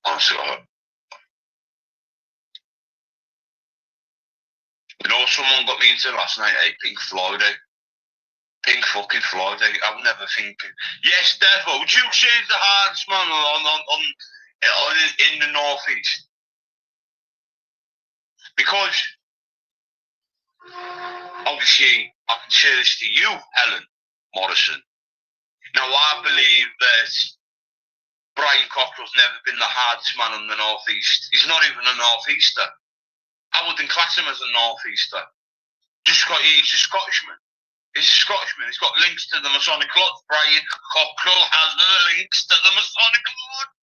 Honestly, you know, someone got me into last night, Pink Floyd, Pink fucking Floyd, I would never think. Yes, Devo, would you say the hardest man in the Northeast? Because, obviously, I can say this to you, Helen Morrison. Now, I believe that Brian Cockrell's never been the hardest man in the Northeast. He's not even a Northeaster. I wouldn't class him as a Northeaster. He's a Scottishman. He's a Scottishman. He's got links to the Masonic Lodge. Brian Cockrell has the links to the Masonic Lodge.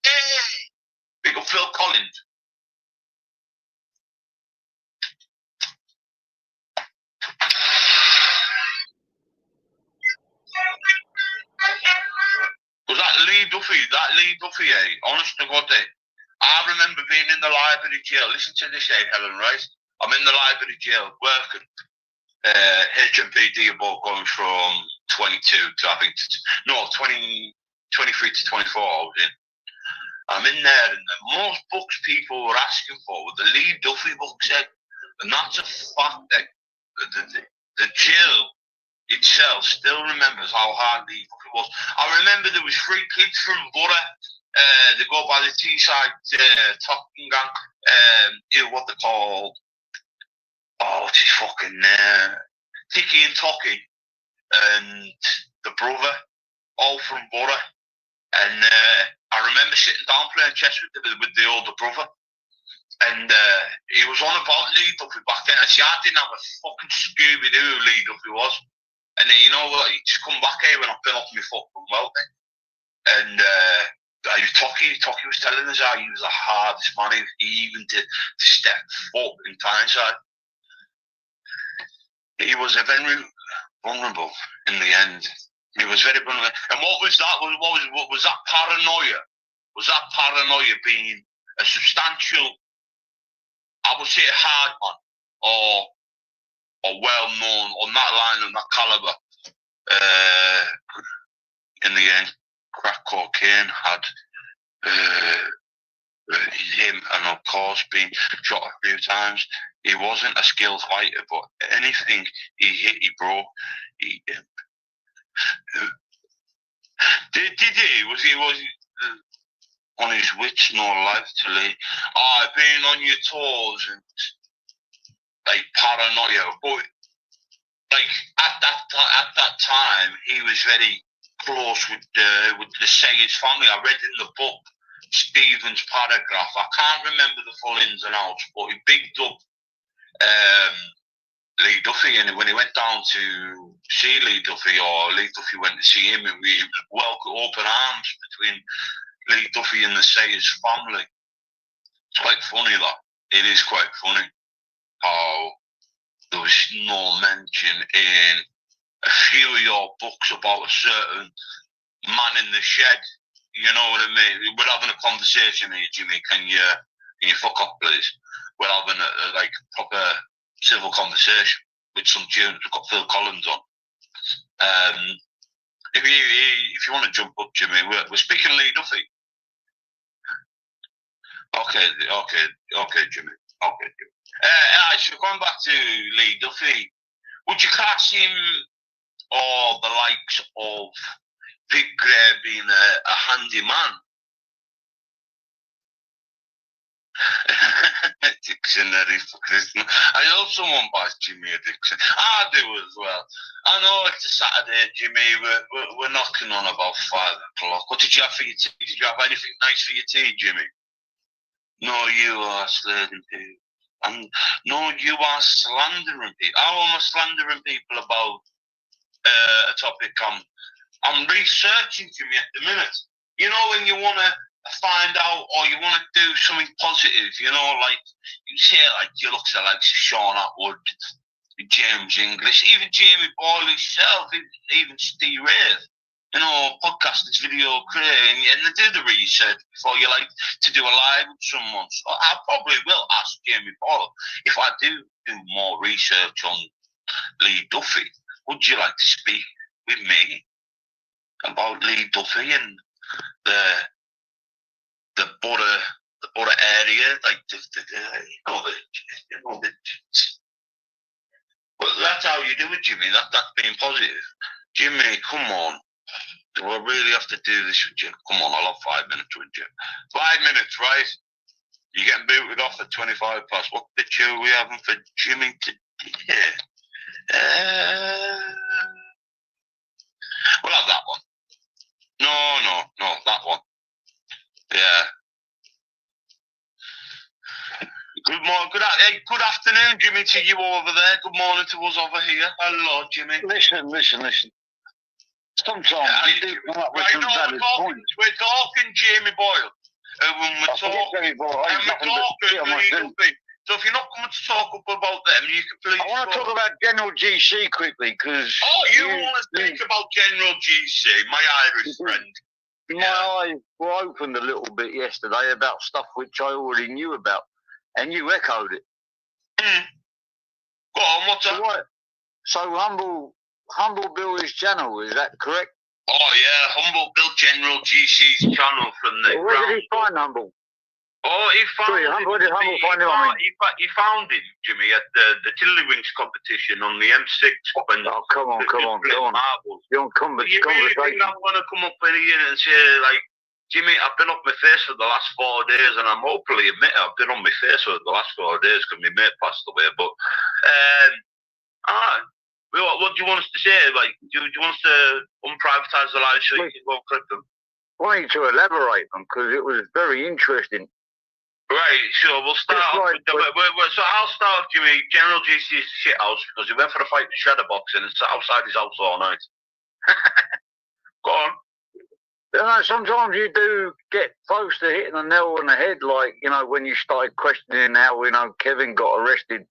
Hey! Big up Phil Collins. Was that Lee Duffy, honest to God, I remember being in the library jail. Listen to this, Helen, right? I'm in the library jail working. HMPD about going from 22 to, I think, 23 to 24 I was in. I'm in there, and the most books people were asking for were the Lee Duffy books, and that's a fact that the jail itself still remembers how hard Lee Duffy was. I remember there was 3 kids from Borough, they go by the Teesside Talking Gang, what they called, what's his fucking Tiki and Toki, and the brother, all from Borough. And I remember sitting down playing chess with the older brother, and he was on about Lee Duffy back then. I said, I didn't have a fucking Scooby-Doo who Lee Duffy was. And then, you know what, he just come back here when I've been off my fucking well then. And Toki was telling us how he was the hardest man he even did to step foot in Tyneside. He was a very vulnerable in the end. He was very vulnerable. And what was that? What was that paranoia? Was that paranoia being a substantial, I would say, a hard man, or well known on that line and that caliber? In the end, crack cocaine had him, and of course, being shot a few times. He wasn't a skilled fighter, but anything he hit, he broke. Was he on his wits, no life to lead? Being on your toes and like paranoia. But like at that time, he was very close with the Sayers family. I read in the book Stephen's paragraph. I can't remember the full ins and outs, but he bigged up Lee Duffy, and when he went down to see Lee Duffy, or Lee Duffy went to see him, and we welcome open arms between Lee Duffy and the Sayers family. It's quite funny, that. It is quite funny how there was no mention in a few of your books about a certain man in the shed. You know what I mean? We're having a conversation here, Jimmy. Can you fuck up, please? We're having a like proper civil conversation with some tunes. We've got Phil Collins on. If you want to jump up, Jimmy, we're speaking Lee Duffy. Okay, Jimmy. Okay, Jimmy. So going back to Lee Duffy, would you class him or the likes of Vic Gray being a handy man? Dixon ready for Christmas. I hope someone buys Jimmy a Dixon. I do as well. I know it's a Saturday, Jimmy. We're knocking on about 5 o'clock. What did you have for your tea? Did you have anything nice for your tea, Jimmy? No, you are slandering people. No, you are slandering people. How am I slandering people about a topic I'm researching, Jimmy, at the minute? You know, when you want to find out, or you want to do something positive, you know, like you say, like you look at like Sean Atwood, James English, even Jamie Boyle himself, even Steve Wraith, you know, podcasters, video creator, and they do the research before you like to do a live with someone. So I probably will ask Jamie Boyle if I do more research on Lee Duffy. Would you like to speak with me about Lee Duffy and the area, like but that's how you do it, Jimmy. That's being positive. Jimmy, come on. Do I really have to do this with you? Come on, I'll have 5 minutes with you. 5 minutes, right? You're getting booted off at 25 past. What picture are we having for Jimmy today? We'll have that one. No, that one. Yeah. Good afternoon, Jimmy, to you over there. Good morning to us over here. Hello, Jimmy. Listen. Sometimes you do come up with some valid points. We're talking Jamie Boyle. When we're talking, so if you're not coming to talk up about them, you can please. I want to talk about General GC quickly, because. Oh, you want to speak about General GC, my Irish friend? My eyes were opened a little bit yesterday about stuff which I already knew about, and you echoed it. Go on, what's that? Right. So Humble Bill's channel, is that correct? Oh yeah, Humble Bill General GC's channel from the. Where did he find Humble? Oh, he found him. Where did Humble find him? He found him, Jimmy, at the Tiddlywinks competition on the M6. When come on. Marbles. You really think I'm going to come up in here and say, like, Jimmy, I've been up my face for the last 4 days, and I'm openly admit I've been on my face for the last 4 days because my mate passed away. But, what do you want us to say? Like, do you want us to unprivatise the live so you can go and clip them? I want you to elaborate them, because it was very interesting. Right, so we'll start off with so I'll start off, Jimmy. General GC's shit house, because he went for a fight with Shadowboxing and sat outside his house all night. Go on. You know, sometimes you do get close to hitting the nail on the head, like, you know, when you started questioning how, you know, Kevin got arrested,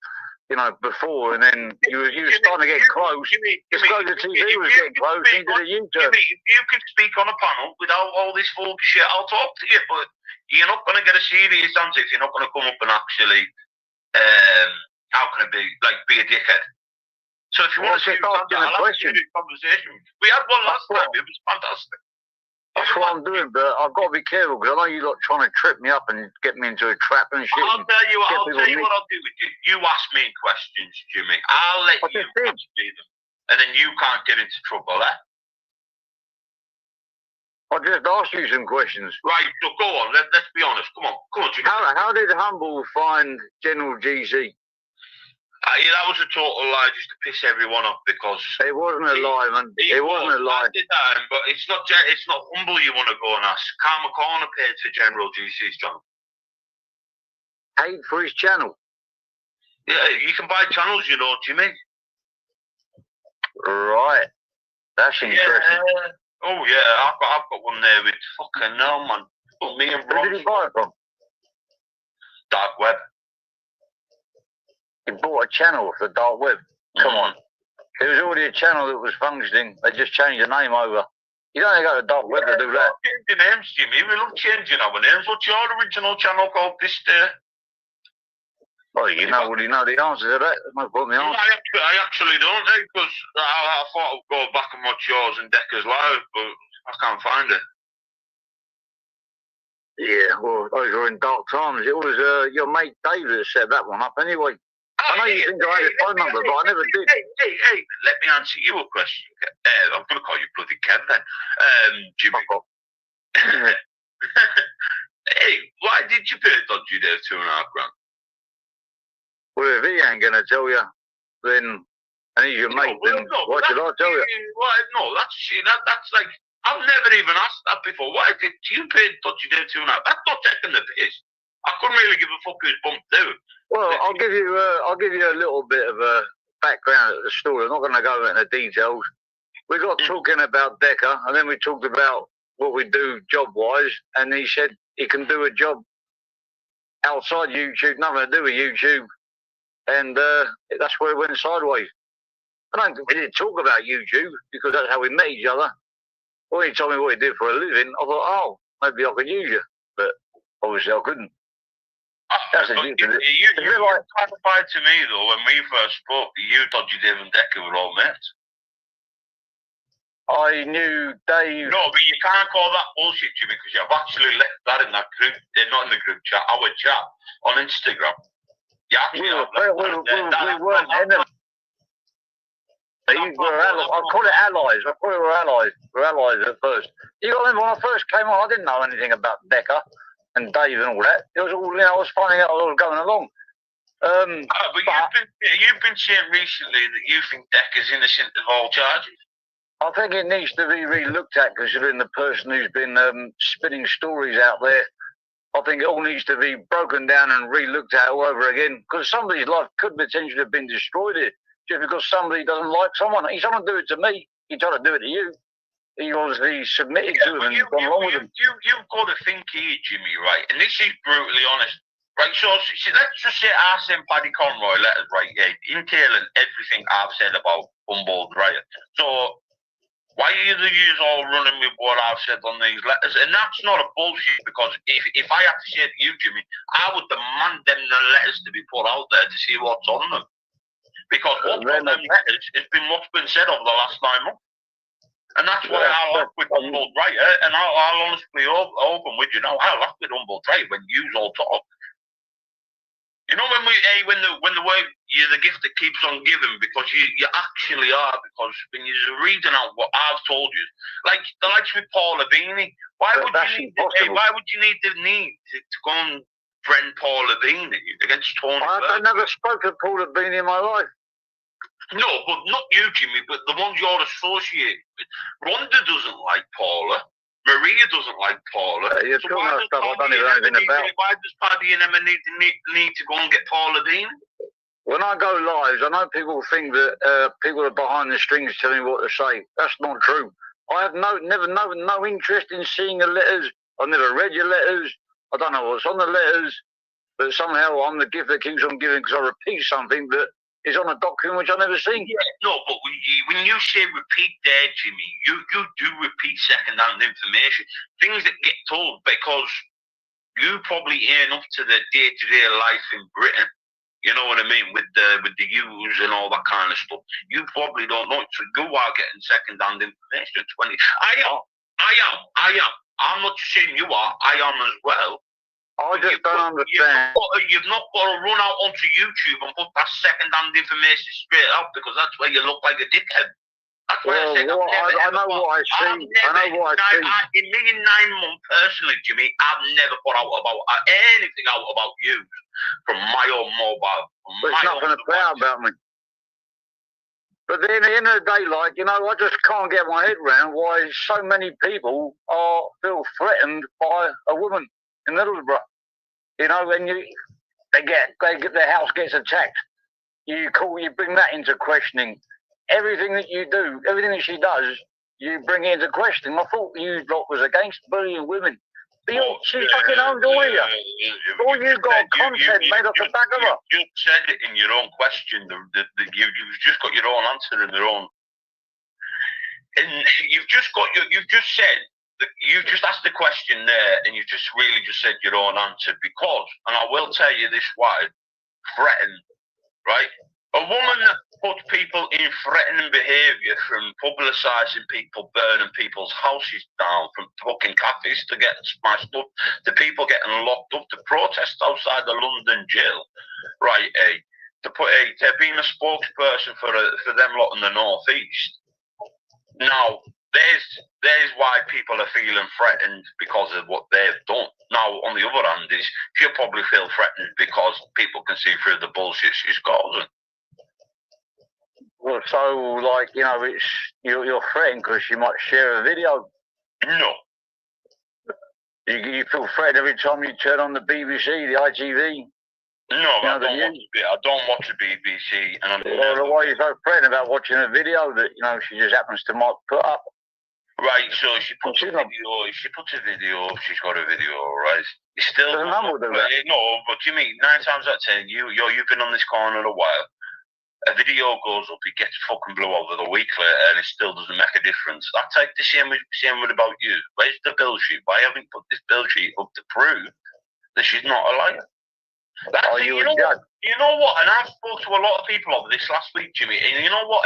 you know, before, and then you were starting to get close. Just go to TV was getting close into the U-turn. Jimmy, if you could speak on a panel without all this vulgar shit, I'll talk to you, but you're not going to get a serious answer if you're not going to come up and actually, how can it be, like, be a dickhead. So if you want to see I'll have a serious conversation. We had one last time, it was fantastic. That's what I'm doing, but I've got to be careful, because I know you're trying to trip me up and get me into a trap and shit. I'll tell you what I'll do with you. You ask me questions, Jimmy. I'll let you ask me them, and then you can't get into trouble, eh? I just asked you some questions. Right, so go on. Let's be honest. Come on, Jimmy. How did Humble find General GC? That was a total lie, just to piss everyone off, because it wasn't a lie, man. It wasn't a lie. At the time, but it's not Humble you want to go and ask. Karma Corner paid for General GC's channel. Paid for his channel? Yeah, you can buy channels, you know, Jimmy. Right. That's interesting. Yeah. Oh yeah, I've got one there with fucking hell, man. Well, me and Ron. Where did he buy it from? Dark web. He bought a channel off the dark web. Come on. There was already a channel that was functioning. They just changed the name over. You don't go to the dark web to do that. Changing names, Jimmy. We love changing our names. What's your original channel called this day? Well, you know the answer to that. No problem. I actually don't, because I thought I'd go back and watch yours and Decker's live, but I can't find it. Yeah, well, those were in dark times. It was your mate David that set that one up anyway. I know you think I had his phone number, but I never did. Hey, let me answer you a question. I'm going to call you bloody Kev then. Jimmy. Hey, why did you pay Dodgy there $2.5 grand? Well, if he ain't going to tell you, then, and he's your mate, then what should I tell you? No, that's like, I've never even asked that before. Why did you pay Dodgy there $2.5? That's not taking the piss. I couldn't really give a fuck who's bumped out. Well, I'll give you a little bit of a background of the story. I'm not going to go into details. We got talking about Decker, and then we talked about what we do job-wise, and he said he can do a job outside YouTube, nothing to do with YouTube, and that's where it went sideways. I don't think we didn't talk about YouTube, because that's how we met each other. When he told me what he did for a living, I thought, oh, maybe I could use you, but obviously I couldn't. That's you clarified to me, though, when we first spoke, you, Dodgy Dave and Decker were all mates. I knew Dave. No, but you can't call that bullshit, Jimmy, because you've actually left that in that group. Not in the group chat, our chat on Instagram. You actually We weren't enemies. I call it allies. I thought we were allies. We're allies at first. You got to remember when I first came on, I didn't know anything about Decker and Dave and all that. It was all, I was finding out what was going along. But you've been saying recently that you think Decker's innocent of all charges. I think it needs to be re-looked at, considering the person who's been spinning stories out there. I think it all needs to be broken down and re-looked at all over again, because somebody's life could potentially have been destroyed here just because somebody doesn't like someone. He's trying to do it to me. He tried to do it to you. He obviously submitted to him and gone along with him. You've got to think here, Jimmy, right? And this is brutally honest. Right, so let's just say I sent Paddy Conroy letters, right, entailing everything I've said about Humboldt Riot. So why are you all running with what I've said on these letters? And that's not a bullshit, because if I had to say to you, Jimmy, I would demand them the letters to be put out there to see what's on them. Because what's on them letters has been what's been said over the last 9 months. And that's why I laugh with Humboldt Riot, and I'll honestly open with you now, I laugh with Humboldt Riot when you all talk. You know, when the word you're the gift that keeps on giving, because you actually are, because when you're reading out what I've told you, like the likes with Paula Beanie, why would you need to go and friend Paula Beanie against Tony? I've never spoken to Paula Beanie in my life. No, but not you, Jimmy, but the ones you're associated with. Rhonda doesn't like Paula. Maria doesn't like Paula. You're so talking about stuff I don't even know anything about. Why does Paddy and Emma need to go and get Paula Dean? When I go live, I know people think that people are behind the strings telling me what to say. That's not true. I have no interest in seeing the letters. I've never read your letters. I don't know what's on the letters. But somehow I'm the gift that keeps on giving, because I repeat something that is on a document which I've never seen. Yeah, no, but when you say repeat there, Jimmy, you do repeat second-hand information. Things that get told, because you probably ain't up to the day-to-day life in Britain. You know what I mean? With the U's and all that kind of stuff. You probably don't know it, so you are getting second-hand information. I am. I'm not just saying you are. I am as well. I just don't understand. You've not got to run out onto YouTube and put that second-hand information straight out, because that's where you look like a dickhead. That's why I know what I see. In me in 9 months, personally, Jimmy, I've never put out about anything out about you from my own mobile. There's nothing about me. But then at the end of the day, like, you know, I just can't get my head around why so many people feel threatened by a woman in Middlesbrough. You know, when their house gets attacked, you bring that into questioning. Everything that you do, everything that she does, you bring it into question. I thought you lot was against bullying women. But she's fucking owned all you. All you got content made off the back of her. You said it in your own question. You've just got your own answer in their own. And you've just said. You just asked the question there, and you just really just said your own answer, because, and I will tell you this why, threatened, right? A woman that puts people in threatening behaviour, from publicising people, burning people's houses down, from fucking cafes to getting smashed up, to people getting locked up, to protest outside the London jail, right? To being a spokesperson for them lot in the North East. Now, there's why people are feeling threatened, because of what they've done. Now, on the other hand, she'll probably feel threatened because people can see through the bullshit she's causing. Well, so, like, you know, you're threatened because she might share a video. No. You feel threatened every time you turn on the BBC, the ITV. No, I don't watch the BBC. Why are you so threatened about watching a video that, you know, she just happens to might put up? Right, so she puts a video. If she puts a video, she's got a video, right? It's still no, but you mean 9 times out of 10, you've been on this corner a while. A video goes up, it gets fucking blew over the week later, and it still doesn't make a difference. That's like the same with about you. Where's the bill sheet? Why haven't you put this bill sheet up to prove that she's not a liar? You know what? And I've spoke to a lot of people over this last week, Jimmy. And you know what?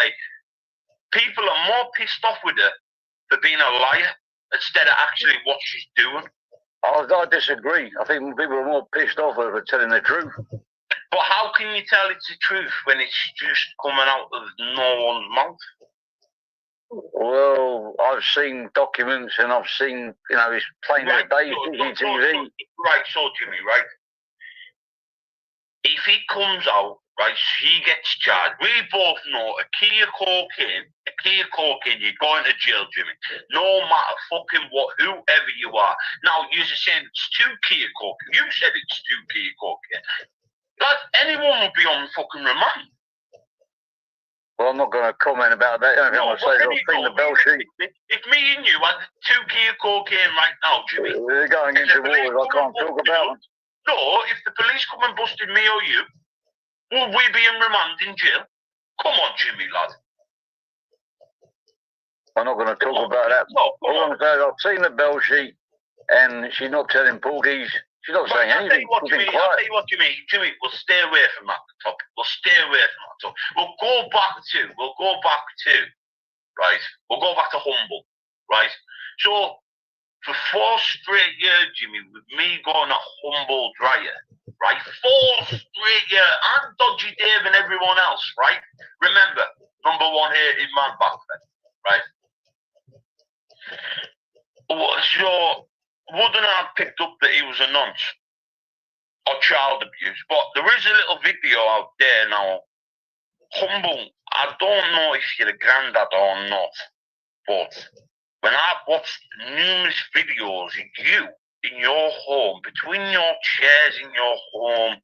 People are more pissed off with her for being a liar instead of actually what she's doing. I disagree. I think people are more pissed off over telling the truth. But how can you tell it's the truth when it's just coming out of no one's mouth? Well, I've seen documents and I've seen, it's plain as day, CCTV. Right, so Jimmy, right? If it comes out, right, she gets charged. We both know a key of cocaine, you're going to jail, Jimmy. No matter fucking what, whoever you are. Now, you're saying it's 2 key of cocaine. You said it's 2 key of cocaine. Like, anyone would be on fucking remand. Well, I'm not going to comment about that. The only thing I'm going to say is I've seen the bell sheet. If me and you had 2 key of cocaine right now, Jimmy. They're going into wars I can't talk about. No, if the police come and busted me or you, will we be in remand in jail? Come on, Jimmy, lad. I'm not going to talk about that. No, all I'm saying is I've seen the bell sheet and she's not telling porgies. She's not saying anything. I'll tell you what, Jimmy, we'll stay away from that topic. We'll stay away from that topic. We'll go back to, right? We'll go back to Humble, right? So, for 4 straight years, Jimmy, with me going to Humble Dryer, right? 4 straight years, and Dodgy Dave and everyone else, right? Remember, number 1 hated man back then, right? So, wouldn't have picked up that he was a nonce or child abuse, but there is a little video out there now. Humble, I don't know if you're a granddad or not, but when I've watched numerous videos of you in your home, between your chairs in your home,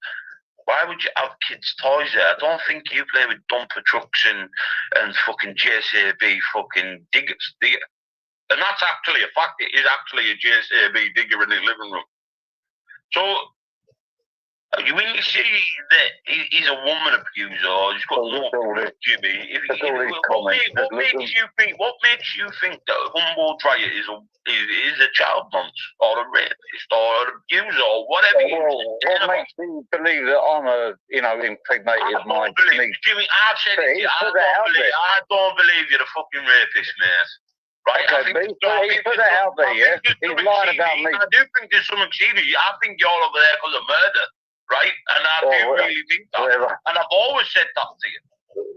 why would you have kids' toys there? I don't think you play with dumper trucks and fucking JCB fucking diggers, do you? And that's actually a fact. It is actually a JCB digger in his living room. So, when you see that he's a woman abuser, or he's got Jimmy, what makes you think that Humble Dryer is a child nonce, or a rapist, or an abuser, or whatever what makes you believe that I'm impregnated my niece? Jimmy, I've said it. I don't believe you're a fucking rapist, mate. Right, okay, he put that out there, yeah? He's lying about me. I do think there's something serious. I think you're over there because of murder, right? And I do really think that. Whatever. And I've always said that to you.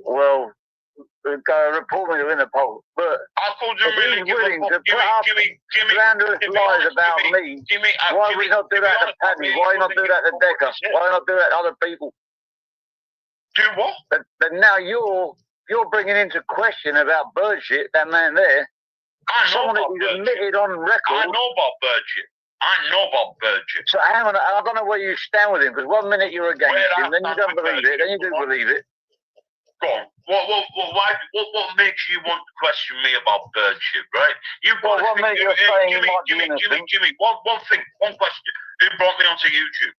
Well, report me to Interpol. But I thought you really willing to put up slanderous lies about me. Why would we not do that to Paddy? Why not do that to Decker? Why not do that to other people? Do what? But now you're bringing into question about bird shit, that man there. Someone that is admitted on record. I know about bird shit. So hang on, I don't know where you stand with him, because one minute you're against him, then you don't believe it, then you do believe it. Go on. What makes you want to question me about bird shit, right? What makes you saying you might be innocent? Jimmy, one question. Who brought me onto YouTube?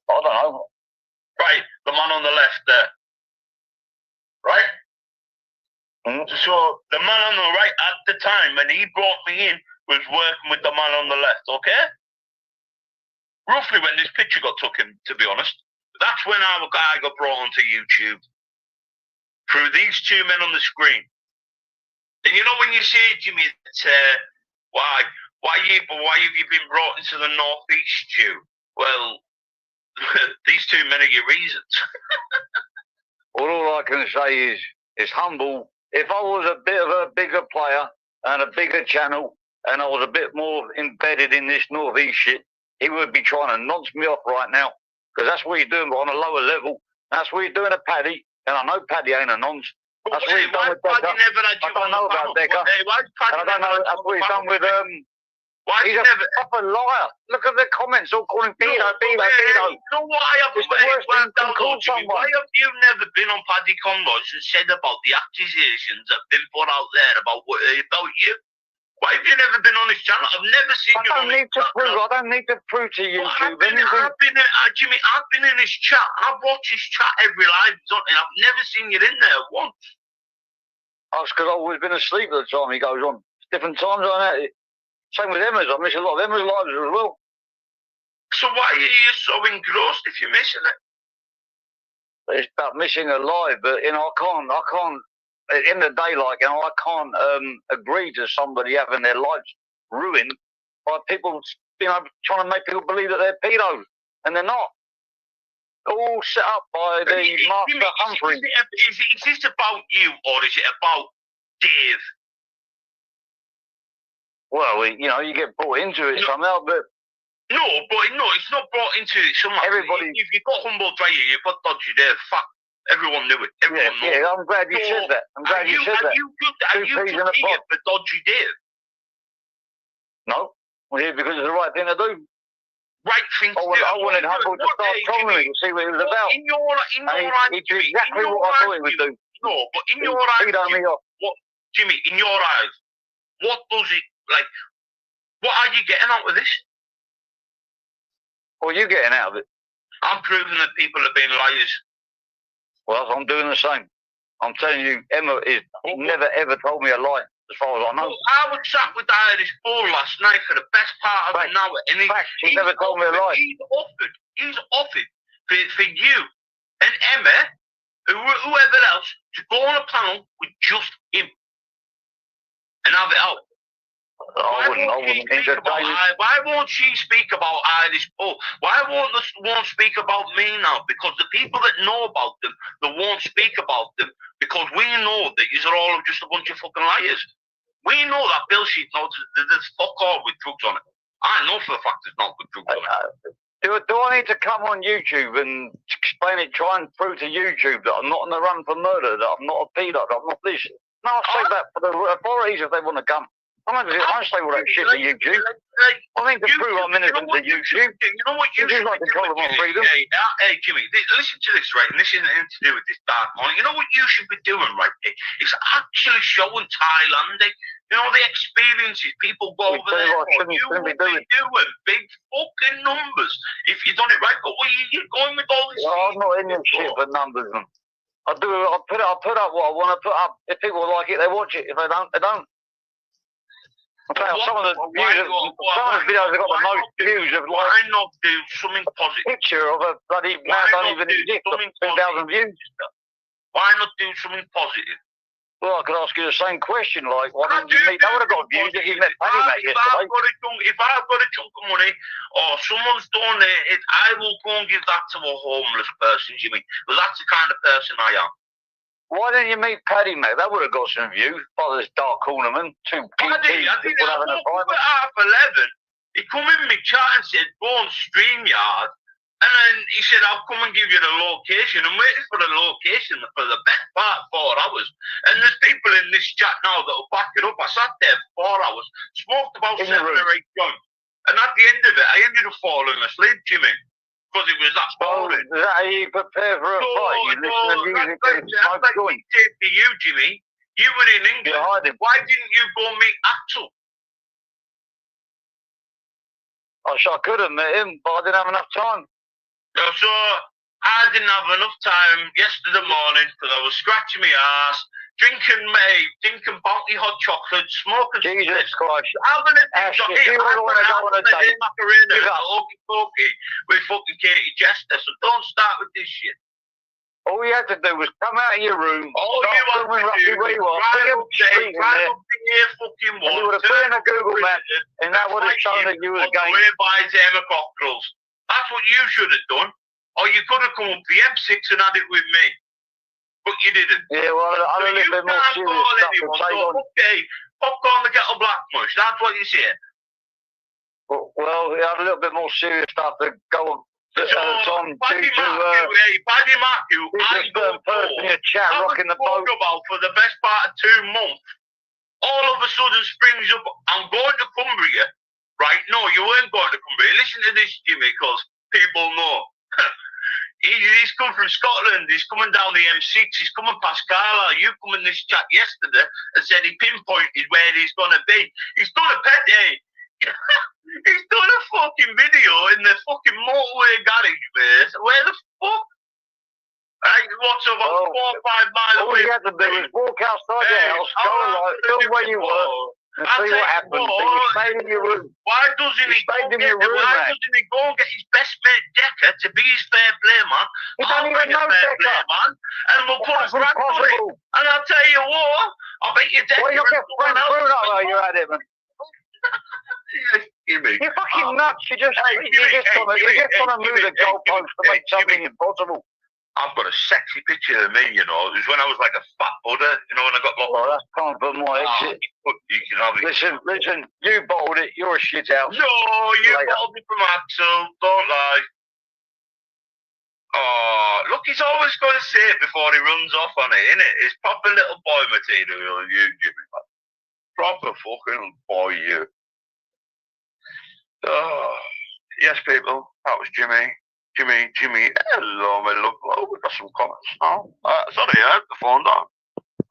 I don't know. Right, the man on the left there. Right? So the man on the right at the time when he brought me in was working with the man on the left, okay? Roughly when this picture got taken, to be honest. That's when our guy got brought onto YouTube. Through these 2 men on the screen. And you know when you say, Jimmy, why have you been brought into the Northeast, Stu? Well, these 2 men are your reasons. Well, all I can say is Humble. If I was a bit of a bigger player and a bigger channel and I was a bit more embedded in this Northeast shit, he would be trying to nonce me off right now. Because that's what he's doing, but on a lower level. That's what he's doing to Paddy. And I know Paddy ain't a nonce. That's what he's done with Decker. I don't know about Decker. And I don't know that's what he's done with he's a proper liar. Look at the comments all calling pedo. No, why have you never been on Paddy Conroy's and said about the accusations that have been put out there about you? Why have you never been on his channel? I've never seen you on his channel. I don't need to prove to you. Jimmy, I've been in his chat. I've watched his chat every live and I've never seen you in there once. That's because I've always been asleep at the time he goes on. Different times on that. Same with Emma's. I miss a lot of Emma's lives as well. So why are you so engrossed if you're missing it? It's about missing a live, but I can't at the end of the day, like, I can't agree to somebody having their lives ruined by people, trying to make people believe that they're pedos, and they're not. All set up by the Master Humphrey. Is this about you, or is it about Dave? Well, you get brought into it somehow, but... No, it's not brought into it somehow. Everybody... If you've got Humble Dyer, you've got Dodgy Dave. Fuck, everyone knew it. Everyone knew it. I'm glad you said that. Are you just here for Dodgy Dave? No, we're here because it's the right thing to do. Right thing to do. I wanted Humble to start telling me to see what it was about. In your eyes, it's exactly what I thought it would do. No, but in your eyes, Jimmy, in your eyes, what does it, like, what are you getting out of this? What are you getting out of it? I'm proving that people are being liars. Well, I'm doing the same. I'm telling you, Emma is never ever told me a lie, as far as I know. Well, I was sat with the Irish bull last night for the best part of an hour, and he's never told me a lie. He's offered for you and Emma, whoever else, to go on a panel with just him and have it out. I wouldn't entertain it. Why won't she speak about Irish Bull? Why won't one speak about me now? Because the people that know about them, they won't speak about them, because we know that these are all just a bunch of fucking liars. We know that bill sheet knows there's fuck all with drugs on it. I know for a fact there's not with drugs on it. Do I need to come on YouTube and explain it, try and prove to YouTube that I'm not on the run for murder, that I'm not a pedo, that I'm not this? No, I'll say that for the authorities if they want to come. I don't say all that shit to YouTube. I think to prove I'm innocent to YouTube. You know what you should like control of my freedom. Hey, Jimmy, listen to this, right? And this isn't anything to do with this dark money. You know what you should be doing, right? It's actually showing Thailand, the experiences people go over there. You would be doing big fucking numbers if you done it right. But you're going with all this. I'm not in this shit for numbers. I put up what I want to put up. If people like it, they watch it. If they don't, they don't. Some of the videos have got the most views of why not do something positive? Picture of a bloody man don't even exist. 2,000 views. Why not do something positive? Well, I could ask you the same question, like, why didn't you meet? That would have got views if you met Paddy Mac yesterday. If I've got a chunk of money, or someone's donated, I will go and give that to a homeless person, Jimmy. Because that's the kind of person I am. Why didn't you meet Paddy Mac? That would have got some views. By this dark cornerman, I did. I woke up at 11:30. He come in my chat and said, go on StreamYard. And then he said, I'll come and give you the location. I'm waiting for the location for the best part of 4 hours. And there's people in this chat now that will back it up. I sat there for 4 hours, smoked about 7 or 8 joints. And at the end of it, I ended up falling asleep, Jimmy. Because it was that boring. Is that how you prepare for a fight? You listen to music and smoke joints? To you, Jimmy. You were in England. Why didn't you go meet Axel? I could have met him, but I didn't have enough time. So I didn't have enough time yesterday morning because I was scratching my ass, drinking Bounty hot chocolate, smoking Jesus Christ. Having a Macarena with fucking Katie Jester. So don't start with this shit. All you had to do was come out of your room, drive up to here fucking one. You would have put in a Google map, and that would have shown that you was going. Whereby Emma Cockerels. That's what you should have done. Or you could have come up the M6 and had it with me. But you didn't. Yeah, well, I don't know if more serious stuff. Okay, popcorn the kettle black mush. That's what you said. Well, we had a little bit more serious stuff to go on. Paddy Matthew, I don't person in your chat rocking the boat about for the best part of 2 months. All of a sudden springs up, I'm going to Cumbria. Right? No, you weren't going to Cumbria. Listen to this, Jimmy, because people know. He's come from Scotland. He's coming down the M6. He's coming past Carlisle. You come in this chat yesterday and said he pinpointed where he's going to be. He's done a he's done a fucking video in the fucking motorway garage place. Where the fuck? Right, what's about 4 or 5 miles away? All you had to do is walk outside the house, go alive, film where you were, and see what happened. You stayed in your room. Why doesn't he go and get his best mate Decker to be his fair play man. You don't even know Becca. Man. And we'll put a crack on it. And I'll tell you what, I bet you Decca... Well, you get Frank Bruno while you're at it, man. Jimmy. You're fucking nuts. You just want to move the goalpost to make something impossible. I've got a sexy picture of me, you know. It was when I was like a fat Buddha, you know, when I got locked. Oh, that's time for my exit. You can have it. Listen, you bottled it. You're a shit house. No, you bottled it from Axel. Don't lie. Oh, look, he's always going to say it before he runs off on it, innit? It's proper little boy material, you, Jimmy. Proper fucking boy, you. Oh, yes, people. That was Jimmy. Jimmy. Hello, my love. Oh, we got some comments now. Sorry, I had the phone down.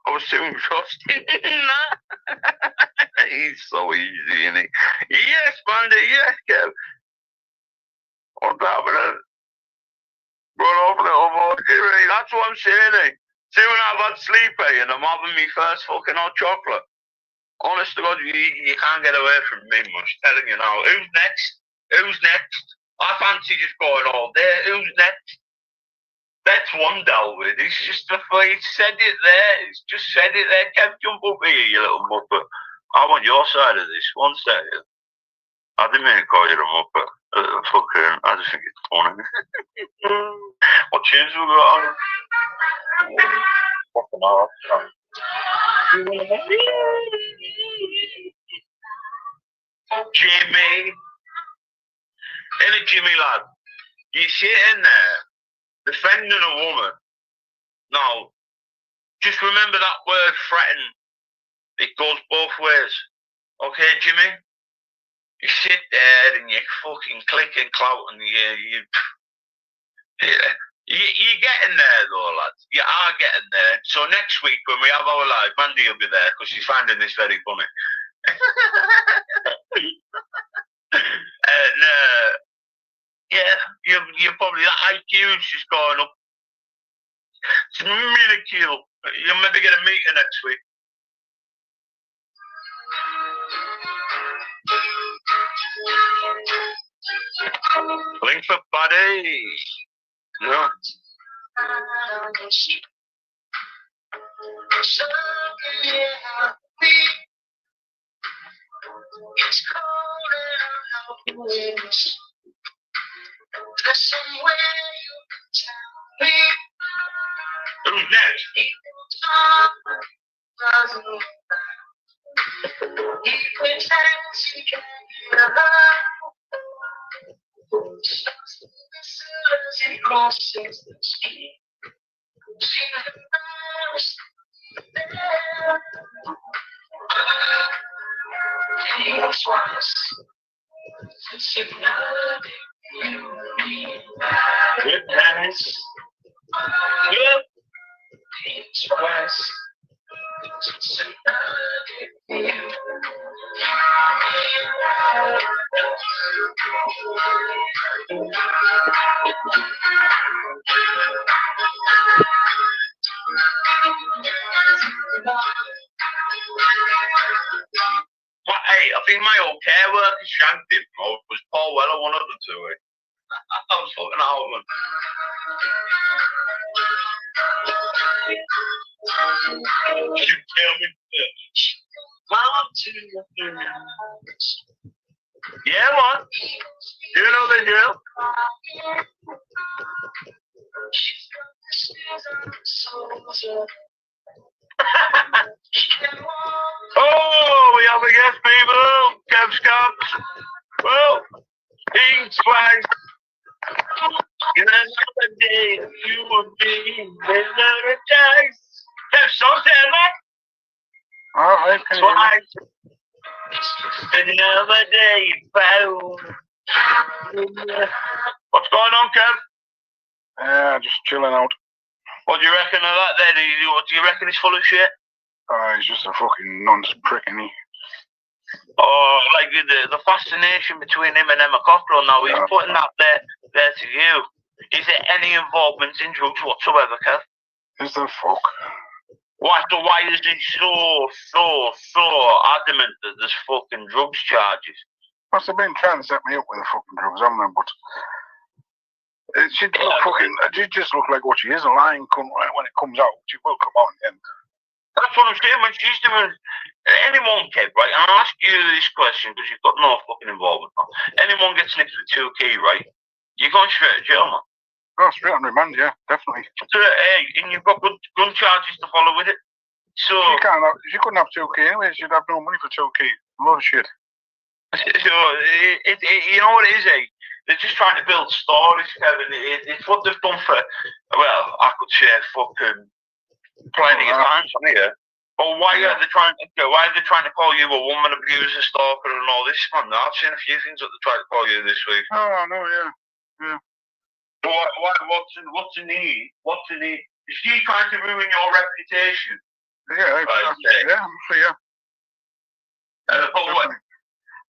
I was too engrossed in that. He's so easy, isn't he? Yes, Mandy. Yes, Kev. On top of it. Run off a little more. Jimmy, that's what I'm saying, eh? See, when I've had sleep, eh, and I'm having me first fucking hot chocolate. Honest to God, you can't get away from me much. Telling you now. Who's next? I fancy just going all day. Who's next? That's one dealt with. He's just he said it there. He's just said it there. Kev, jump up here, you little muppet. I want your side of this. One second. I didn't mean to call you a muppet. Fucking, I just think it's funny. What tunes we got on? Fucking hell. Jimmy. Ain't it, Jimmy, lad? You sitting there defending a woman. Now, just remember that word threaten. It goes both ways. Okay, Jimmy? You sit there and you fucking click and clout and you're getting there though, lads. You are getting there. So next week when we have our live, Mandy will be there because she's finding this very funny. And yeah, you're probably, that IQ's just going up. It's minuscule. You'll maybe get a meeting next week. Link for buddy. Yeah. It's cold and there's somewhere you can tell me. Who's next? He pretends he can hear her. As he crosses the sea, she knows there. Think twice. Since you've loved you mean goodness. Look, think twice. Since you've loved you. Hey, I think my old care worker shagged him. Or was Paul Weller one of the two? I was fucking out, man. You tell me this. Yeah, man. You know the drill. Oh, we have a guest, people. Kev Scott. Well, think twice. Another day, you will be another dice. Kev, so tell me. All right, twice. Another day, found. What's going on, Kev? Just chilling out. What do you reckon of that then? What do you reckon he's full of shit? He's just a fucking nonce prick, isn't he? Oh, like the fascination between him and Emma Cockrell now, he's putting that there to you. Is there any involvement in drugs whatsoever, Kev? Is there fuck? Why is he so adamant that there's fucking drugs charges? Must have been trying to set me up with the fucking drugs, haven't they? But She just look like what she is, a lying cunt. Right? When it comes out, she will come out in the end. That's what I'm saying. When she's doing anyone, Kev, right? And I'll ask you this question because you've got no fucking involvement. Anyone gets nicked with 2 key, right? You're going straight to jail, man. Oh, straight on remand, yeah, definitely. So, hey, and you've got gun charges to follow with it. So she couldn't have 2 key anyway. She'd have no money for 2 key. A lot of shit. So you know what it is, eh? They're just trying to build stories, Kevin. It's what they've done for, well, I could say fucking plenty of times here. But why are they trying to call you a woman abuser, stalker, and all this, man? I've seen a few things that they tried to call you this week. Oh no, yeah. But what's in need? What's in need? Is she trying to ruin your reputation? Yeah, yeah.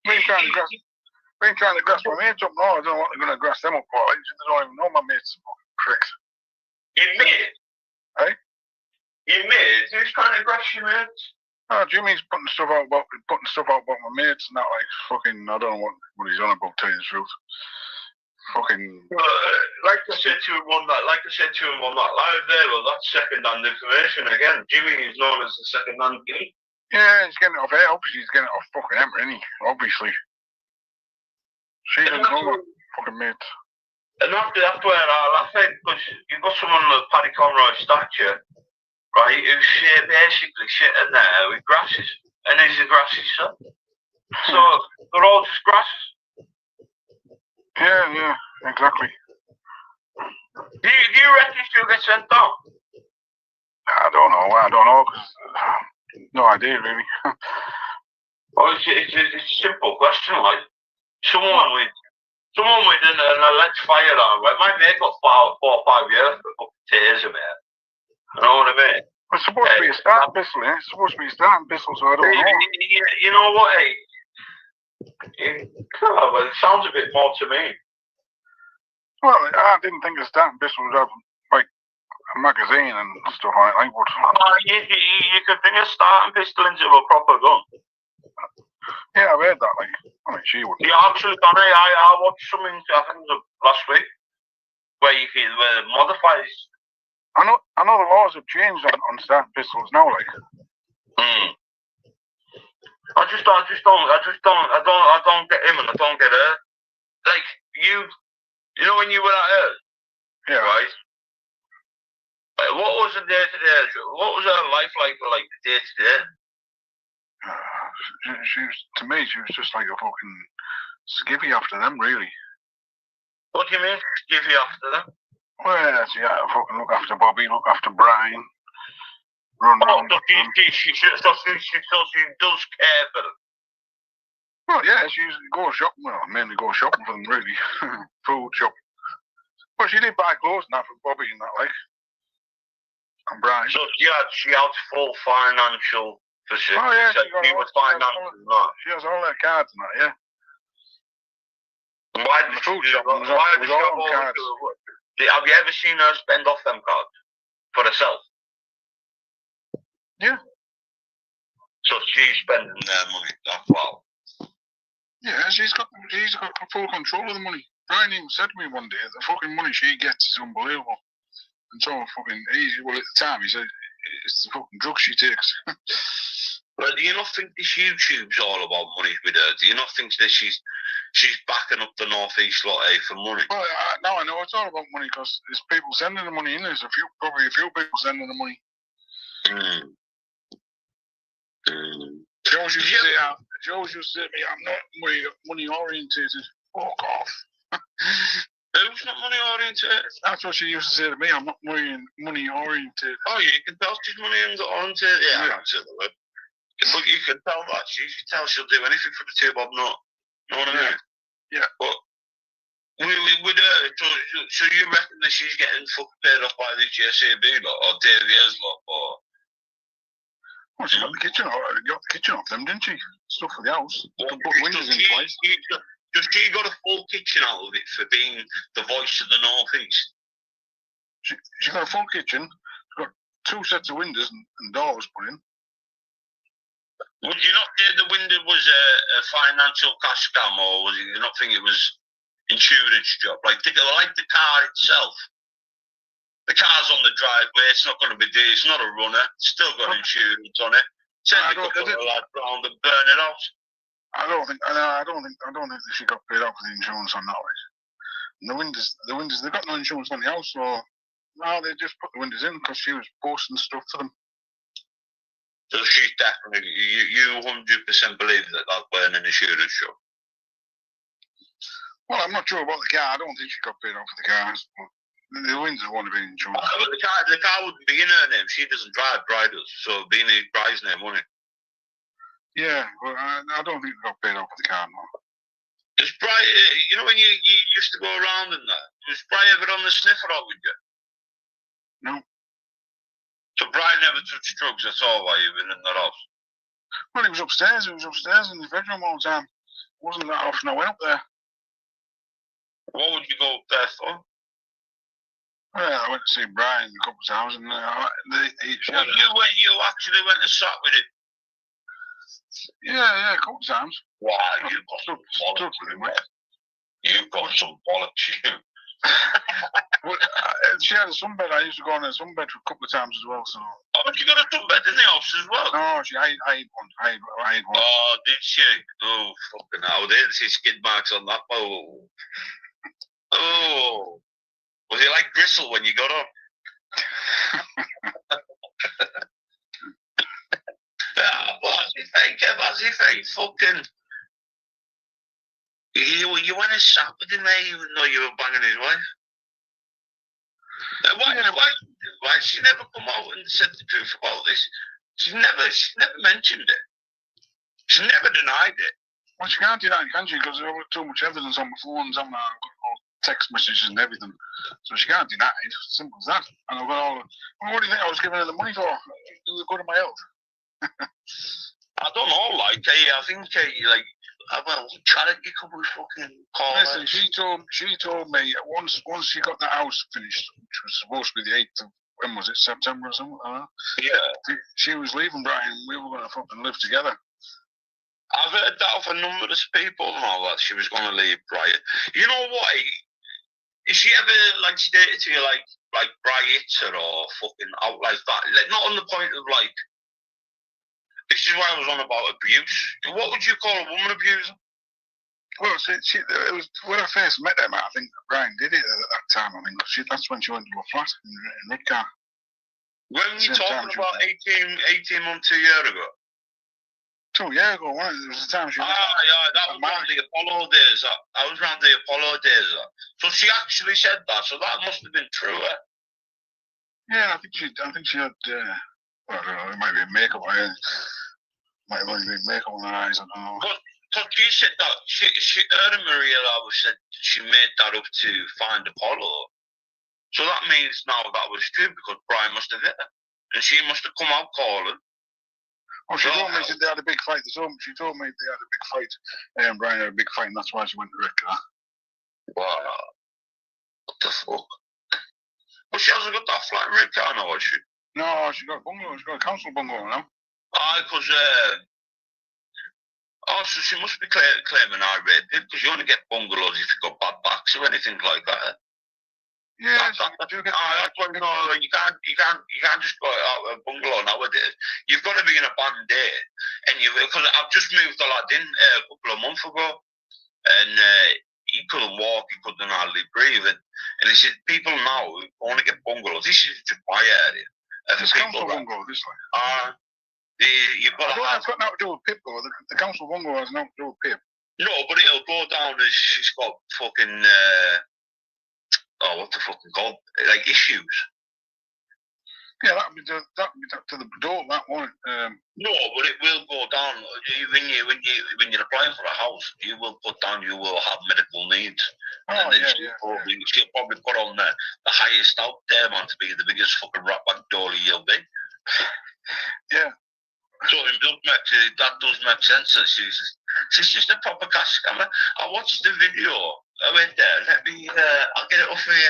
Been trying to grass my mates up. No, I don't know what they're going to grass them up for. They don't even know my mates. Fucking pricks. Your mate? Hey? Your mate? Who's trying to grass your mates? Oh, Jimmy's putting stuff out about my mates and that, like, fucking, I don't know what he's on about, telling the truth. Fucking... like I said to him on that live there, well, that's second-hand information again. Jimmy is known as the second-hand guy. Yeah, he's getting it off her. Obviously, he's getting it off fucking Emma, isn't he? Obviously. She doesn't know what fucking mates. And that's where I laugh at, because you've got someone with Paddy Conroy stature, right, who's basically sitting there with grasses, and he's a grassy son. So they're all just grasses. Yeah, exactly. Do you reckon she'll get sent down? I don't know, cause, no idea, really. Well, it's a simple question, like, someone with an alleged firearm, right? My mate got 4 or 5 years for fucking taser, mate. You know what I mean? It's supposed to be a starting pistol, eh? It's supposed to be a starting pistol, so I don't know. You know what, well, it sounds a bit more to me. Well, I didn't think a starting pistol would have, like, a magazine and stuff like that, but... You could bring a starting pistol into a proper gun. Yeah, I've heard that, like, I mean, she would. Yeah, absolutely. I watched something, I think it was last week, where you can modifies. I know the laws have changed on starting pistols now, like. I don't get him and I don't get her. Like, you know when you were at her? Yeah. Right? Like, what was the day-to-day? What was her life like day-to-day? She was, to me, she was just like a fucking skivvy after them, really. What do you mean, skivvy after them? Well, she had to fucking look after Bobby, look after Brian, run around. So she does care for them. Well, yeah, she used to go shopping. Well, mainly go shopping for them, really. Food shopping. Well, she did buy clothes and that for Bobby and that, like. And Brian. So she had full financial facilities. Oh, yeah, she has all her cards and that, yeah. And why did food she have all cards? Have you ever seen her spend off them cards for herself? Yeah. So she's spending their money. That's wow. Yeah, she's got full control of the money. Brian even said to me one day, the fucking money she gets is unbelievable. And so fucking easy. Well, at the time, he said, it's the fucking drugs she takes. Well, do you not think this YouTube's all about money with her? Do you not think that she's backing up the North East lot for money? Well, now I know it's all about money because there's people sending the money in. There's probably a few people sending the money. Joe used to say to me, I'm not money orientated. Fuck off. Who's not money orientated? That's what she used to say to me. I'm not money orientated. Oh, you can tell she's money orientated. Yeah, I can't say the word. But you can tell that. You can tell she'll do anything for the 2 bob note. You know what I mean? Yeah. But with her, so you reckon that she's getting fucking paid off by the JCB lot or Davier's lot or? Well, she got the kitchen off them, didn't she? Stuff for the house. Put windows in place. Does she got a full kitchen out of it for being the voice of the North East? She got a full kitchen. She's got 2 sets of windows and doors put in. Would you not say the window was a financial cash scam, or was you not think it was insurance job. Like the car itself. The car's on the driveway. It's not going to be there. It's not a runner. It's still got insurance on it. Send a couple of lads round and burn it out. I don't think she got paid off for the insurance on that one. And the windows, they got no insurance on the house, so no, they just put the windows in because she was posting stuff for them. So she's definitely, you 100% believe that weren't an insurance job. Well, I'm not sure about the car. I don't think she got paid off for the cars. But the windows won't have been insurance. But the car wouldn't be in her name. She doesn't drive, Bri does. So being in Bri's name, wouldn't it? Yeah, well, I don't think they got paid off for the car, no. Is Bri, you know when you used to go around and that, was Bri ever on the sniffer out with you? No. So Bri never touched drugs at all while you were in the house? Well, he was upstairs. He was upstairs in his bedroom all the time. It wasn't that often I went up there. What would you go up there for? Well, I went to see Brian a couple of times, and you actually went and sat with him? Yeah, a couple of times. Wow, you've got some bollocks. You've got some bollocks, you. Well, she had a sunbed. I used to go on a sunbed a couple of times as well. So. Oh, but you got a sunbed in the house as well? No, I had one. Oh, did she? Oh, fucking hell. They didn't see skid marks on that. Oh. Was it like gristle when you got up? What's he think? Fucking. You went and sat with him there even though you were banging his wife? Why she never come out and said the truth about this? She never mentioned it. She never denied it. Well, she can't deny it, can she? Because there was too much evidence on my phones, haven't I? I've got all text messages and everything. So she can't deny it. Simple as that. And I've got all. Well, what do you think I was giving her the money for? It was good to my health. I don't know, like, I think, like, well, charity could be fucking call. Listen, she told me once she got the house finished, which was supposed to be the 8th of, when was it, September or something? Yeah. She was leaving Brian, we were going to fucking live together. I've heard that of a number of people and all that, she was going to leave Brian. You know what? Is she ever, like, stated to you, like Brian hits her or fucking out like that? Like, not on the point of, like, this is why I was on about abuse. What would you call a woman abuser? Well, it was when I first met her, I think Brian did it at that time. I mean, that's when she went to a flat in Redcar. When were you talking about 18 months, 2 years ago? 2 years ago, wasn't it? There was a time she was... yeah, that was around the Apollo days. I was around the Apollo days. So she actually said that, so that must have been true, eh? Yeah, I think she had... I don't know, it might be makeup. Might have only been makeup on her eyes, I don't know. Because she said that, her and Maria Lava said she made that up to find Apollo. So that means now that was true because Brian must have hit her. And she must have come out calling. Oh, she told me they had a big fight. She told me they had a big fight. And Brian had a big fight, and that's why she went to Redcar. Wow. What the fuck? But she hasn't got that flat in Redcar now, has she? No, she got a bungalow. She got a council bungalow now. Because so she must be claiming I raped it because you only get bungalows if you've got bad backs or anything like that. Yeah, that's why you can't just go out a bungalow nowadays. You've got to be in a band day, and because I've just moved a lad in a couple of months ago, and he couldn't walk, he couldn't hardly breathe, and he said people now only get bungalows. This is just my area. It's council bungalow, this one. You've got I've got nothing to do with Pip though. The council bungalow has nothing to do with Pip. No, but it'll go down as she's got fucking what the fucking called? Like issues. Yeah, that'd be to the door, that won't it? No, but it will go down when you're applying for a house. You will put down you will have medical needs, and then she'll probably put on the highest out there, man, to be the biggest fucking rat bag dolly you'll be. Yeah. So that does make sense. She's just a proper cash scammer. I watched the video. I went there. I'll get it off for you.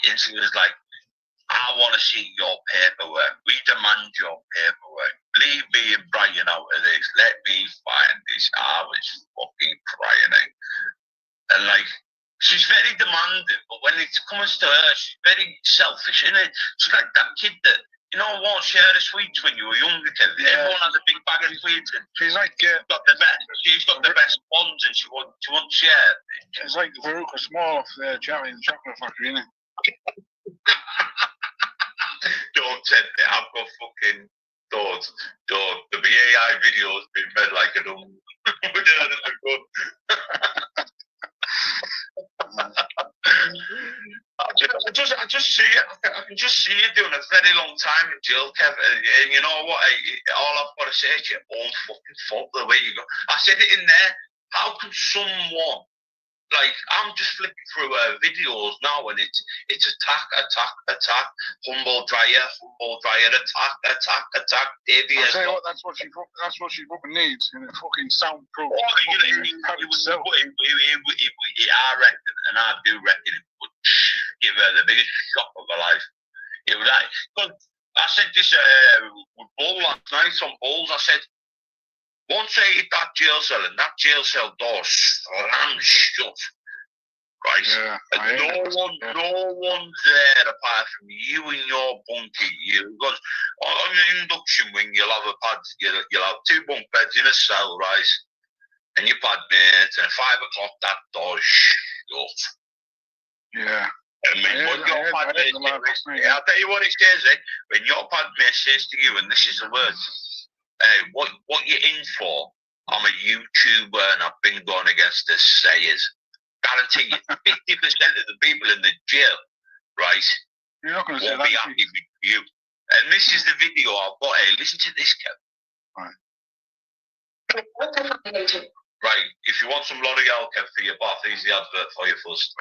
And she was like, I want to see your paperwork. We demand your paperwork. Leave me and Brian out of this. Let me find this. I was fucking crying out. And like, she's very demanding, but when it comes to her, she's very selfish, innit? She's like that kid that, you know, won't share the sweets when you were younger, kid. Yeah. Everyone has a big bag of sweets. And She's like, she's got the best ones, and she won't share. She's like Veruca Small off Charlie and the Chocolate Factory, innit? Don't said that. I've got fucking thoughts. Don't. The AI videos been made like a dumb. I just see it. I can just see you doing a very long time in jail, Kevin. And you know what? All I've got to say is your own fucking fault the way you go. I said it in there. How can someone, like, I'm just flipping through videos now, and it's attack, humble dryer, attack, Davey. I'll tell you what, that's what she fucking needs, in a fucking soundproof. I reckon, and I do reckon it would give her the biggest shock of her life. It would, like, I said this with Bull last night on Bulls. I said, once I hit that jail cell, and that jail cell door slammed shut, right? Yeah, and no one's there apart from you and your bunkie. Because on an induction wing, you'll have a pad, you'll have 2 bunk beds in a cell, right? And your pad mate, and at 5 o'clock that door's shut. Yeah. And when your pad mate, I'll tell you what it says, when your pad mate says to you, and this is the words, what you're in for? I'm a YouTuber and I've been going against the sayers. Guarantee you, 50% of the people in the jail, right, you're not going to won't be happy with you. And this is the video I've got. Hey, listen to this, Kev. Right, if you want some L'Oreal, Kev, for your bath, here's the advert for you first.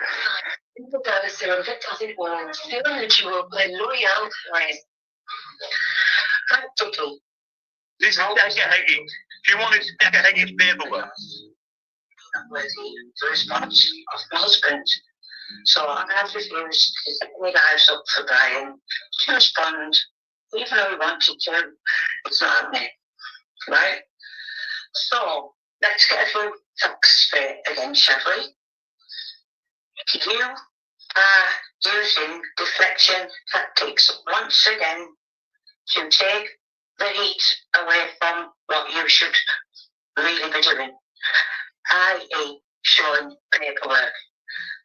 This is Decker Heggie. If you wanted Decker Heggie's paperwork. I'm worthy the response of my husband. So I have refused to set my lives up for Brian to respond, even though he wanted to. It's not happening. Right? So let's get a few facts straight again, shall we? You are using deflection tactics once again to take the heat away from what you should really be doing, i.e. showing paperwork,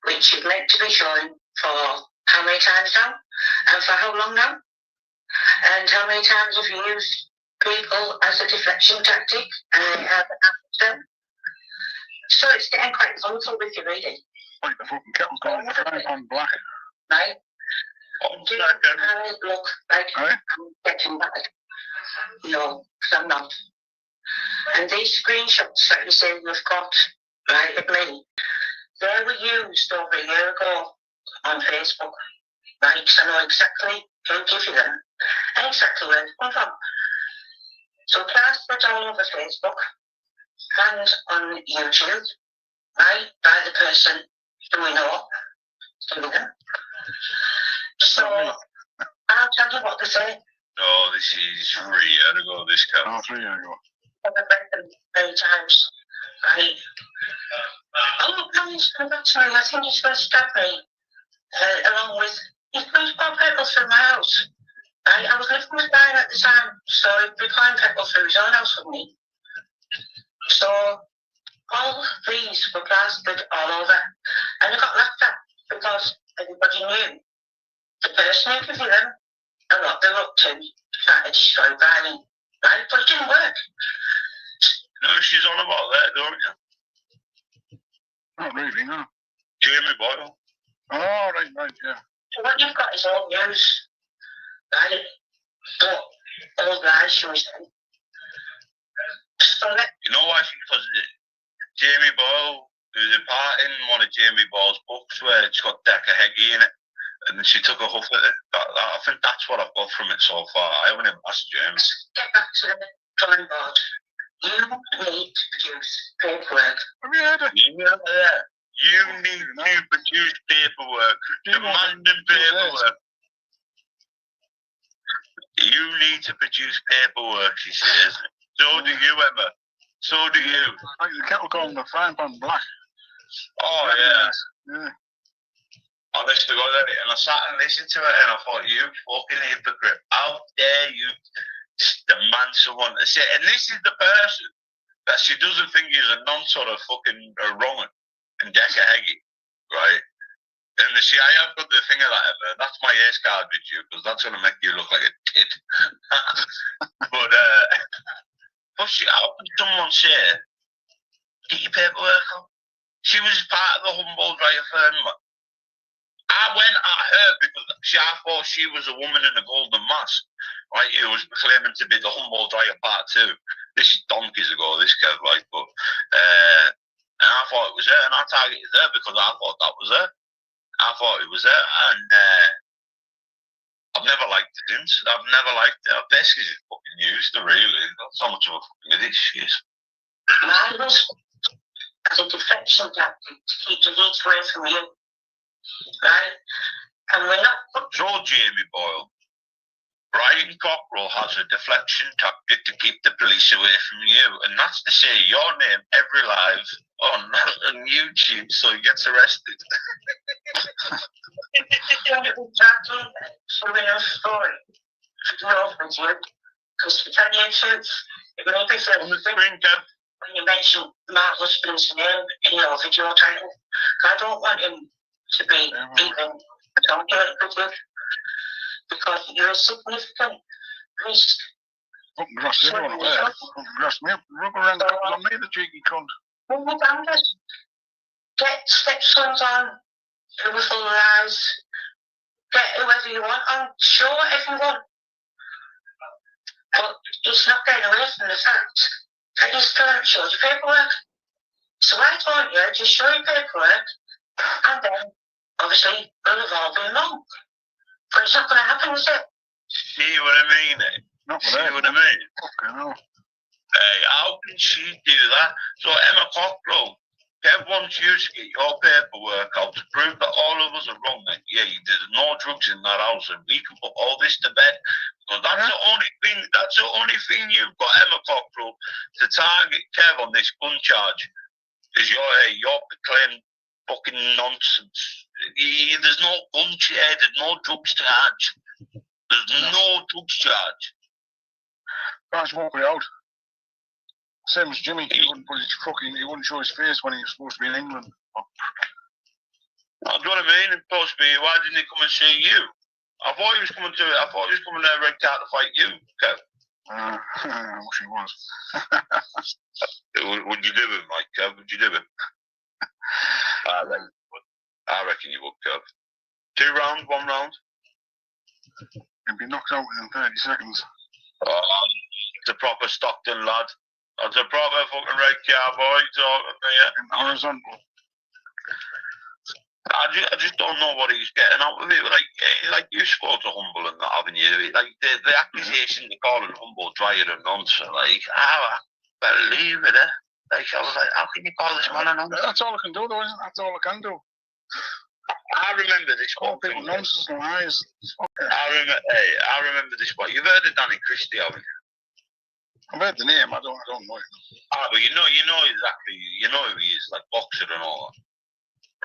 which is meant to be shown for how many times now, and for how long now, and how many times have you used people as a deflection tactic, and it hasn't happened to them. So it's getting quite volatile with you, really. Like the fucking kettle's going on black. Right? Do I look like I'm getting bad? No, because I'm not. And these screenshots that you say you've got, right, of me, they were used over a year ago on Facebook, right? Because I know exactly who gave you them and exactly where they come from. So plastered all over Facebook and on YouTube, right, by the person who we know doing them. So I'll tell you what they say. No, this is 3 years ago, this cat. Oh, 3 years ago. I've read them many times, right? Oh, please, come back to me. I think he's going to stab me. Along with, he's got petrol through my house. I was living with Brian at the time, so he'd be buying petrol through his own house with me. So all these were plastered all over, and I got laughed at because everybody knew the person who gave them and what they were up to, trying to destroy Brian, right? But it didn't work. No, she's on about that, don't you? Not really, no. Jamie Boyle. Oh, right, yeah. So what you've got is all news, right? But all lies, shall we say. So you know why? Because Jamie Boyle, there's a part in one of Jamie Boyle's books where it's got Decker Heggie in it, and she took a huff at it. I think that's what I've got from it so far. I haven't even asked James. Get back to the drawing board. You need to produce paperwork. Have you heard it? Yeah. You need to produce paperwork. Demanding paperwork. You need to produce paperwork, she says. So do you, Emma. So do you. Like the kettle going the frying pan black. Oh, yeah. Yeah. Honest to God, and I sat and listened to it, and I thought, you fucking hypocrite. How dare you demand someone to say, and this is the person that she doesn't think is a non sort of fucking wrong and Decker Heggy, right? And she, I have got the thing of that, that's my ace card with you, because that's going to make you look like a tit. But how can someone say, get your paperwork out? She was part of the Humboldt Riot firm. I went at her because I thought she was a woman in a golden mask, right? Who was claiming to be the Humboldt Riot Part 2. This is donkeys ago, this guy, right? But, and I thought it was her, and I targeted her because I thought that was her. I thought it was her, and I've never liked it since. I've never liked her. Basically, she's fucking used to, really. Not so much of a fucking idiot she is. My husband has a deflection tactic to keep the heat away from you. Right? And we're not. So, Jamie Boyle, Brian Cockrell has a deflection tactic to keep the police away from you, and that's to say your name every live on YouTube so he gets arrested. Exactly. So we know the story. No, because to tell you the truth, it may be for On the screen, Kev. when you mention my husband's name in your video title. I don't want him to be even talking with you because you're a significant risk. Fucking grass everyone away. Fucking grass me up. Rubber around the on me, the cheeky cunt. Well, we can just get stepsons on who are full of lies. Get whoever you want on. Show everyone. But it's not getting away from the fact that you still haven't showed your paperwork. So why don't you just show your paperwork and then obviously we'll have all been wrong. But it's not going to happen, is it? See what I mean, eh? Not See with what I mean? Fucking hell. Hey, how can she do that? So Emma Cockrell, Kev wants you to get your paperwork out to prove that all of us are wrong. That yeah, there's no drugs in that house, and we can put all this to bed. So that's the only thing. That's the only thing you've got, Emma Cockrell, to target Kev on this gun charge. Is you're claiming fucking nonsense. There's no gun charge. There's no drugs charge. There's no drugs charge. Guys won't be out. Same as Jimmy, he wouldn't show his face when he was supposed to be in England. That's what I mean. It's supposed to be. Why didn't he come and see you? I thought he was coming to Red Cat to fight you, Kev. I wish he was. Would you do it, Mike, Kev? Would you do it? I reckon you would, Kev. 2 rounds, 1 round? He'd be knocked out within 30 seconds. It's a proper Stockton lad. It's a proper fucking Red Cat boy talking to you. In horizontal. I just don't know what he's getting out of it. Like you spoke to Humble and that, haven't you? Like the accusation they call it Humble Riot and nonsense. Like, I believe it, eh? Like, I was like, how can you call this man a nonsense? That's all I can do, though, isn't it? That's all I can do. I remember this Call one. people nonsense and lies. I remember this one. You've heard of Danny Christie, haven't you? I've heard the name. I don't know it. But you know exactly. You know who he is, like boxer and all that.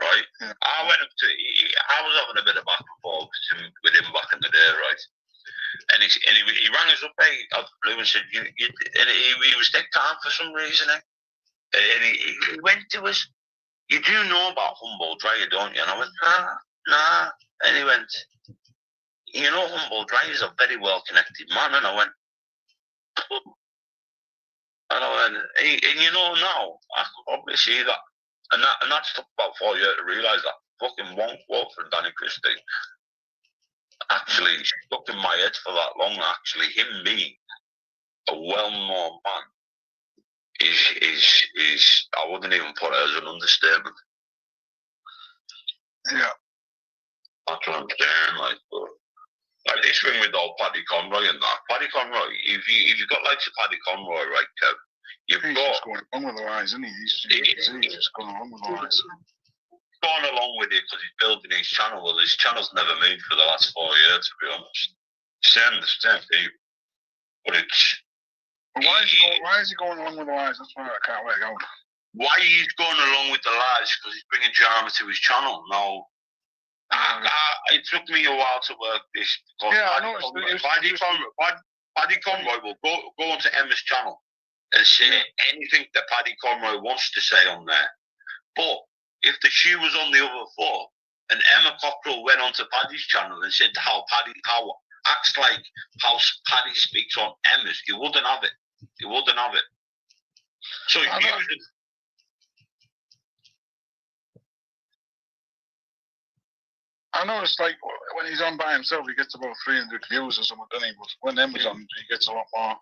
Right? Yeah. I was having a bit of back and forth with him back in the day, right? And he rang us up out of the blue and said, and he was dead calm for some reason, eh? And he went to us, you do know about Humboldt Riot, don't you? And I went, nah. And he went, you know Humboldt Riot is a very well-connected man. And I went, and you know now, I could probably see that. And that took about 4 years to realise that fucking one quote from Danny Christie actually stuck in my head for that long. Actually, him being a well-known man is I wouldn't even put it as an understatement. Yeah. That's what I'm saying, like this thing with old Paddy Conroy and that. Paddy Conroy, if you've got likes of Paddy Conroy, right, Kev, He's just going along with the lies, isn't he? He's just going along with the lies. Going along with it because he's building his channel. Well, his channel's never moved for the last 4 years, to be honest. Same thing. But it's... But why is he going along with the lies? That's why I can't work out. why he's going along with the lads, because he's bringing drama to his channel. Now, it took me a while to work this. Because Yeah, I noticed. Paddy Conroy will go onto Emma's channel and say anything that Paddy Conroy wants to say on there. But if the shoe was on the other foot, and Emma Cockrell went onto Paddy's channel and said how acts like how Paddy speaks on Emma's, he wouldn't have it. He wouldn't have it. So I noticed, like, when he's on by himself, he gets about 300 views or something, doesn't he? But when Emma's on, he gets a lot more.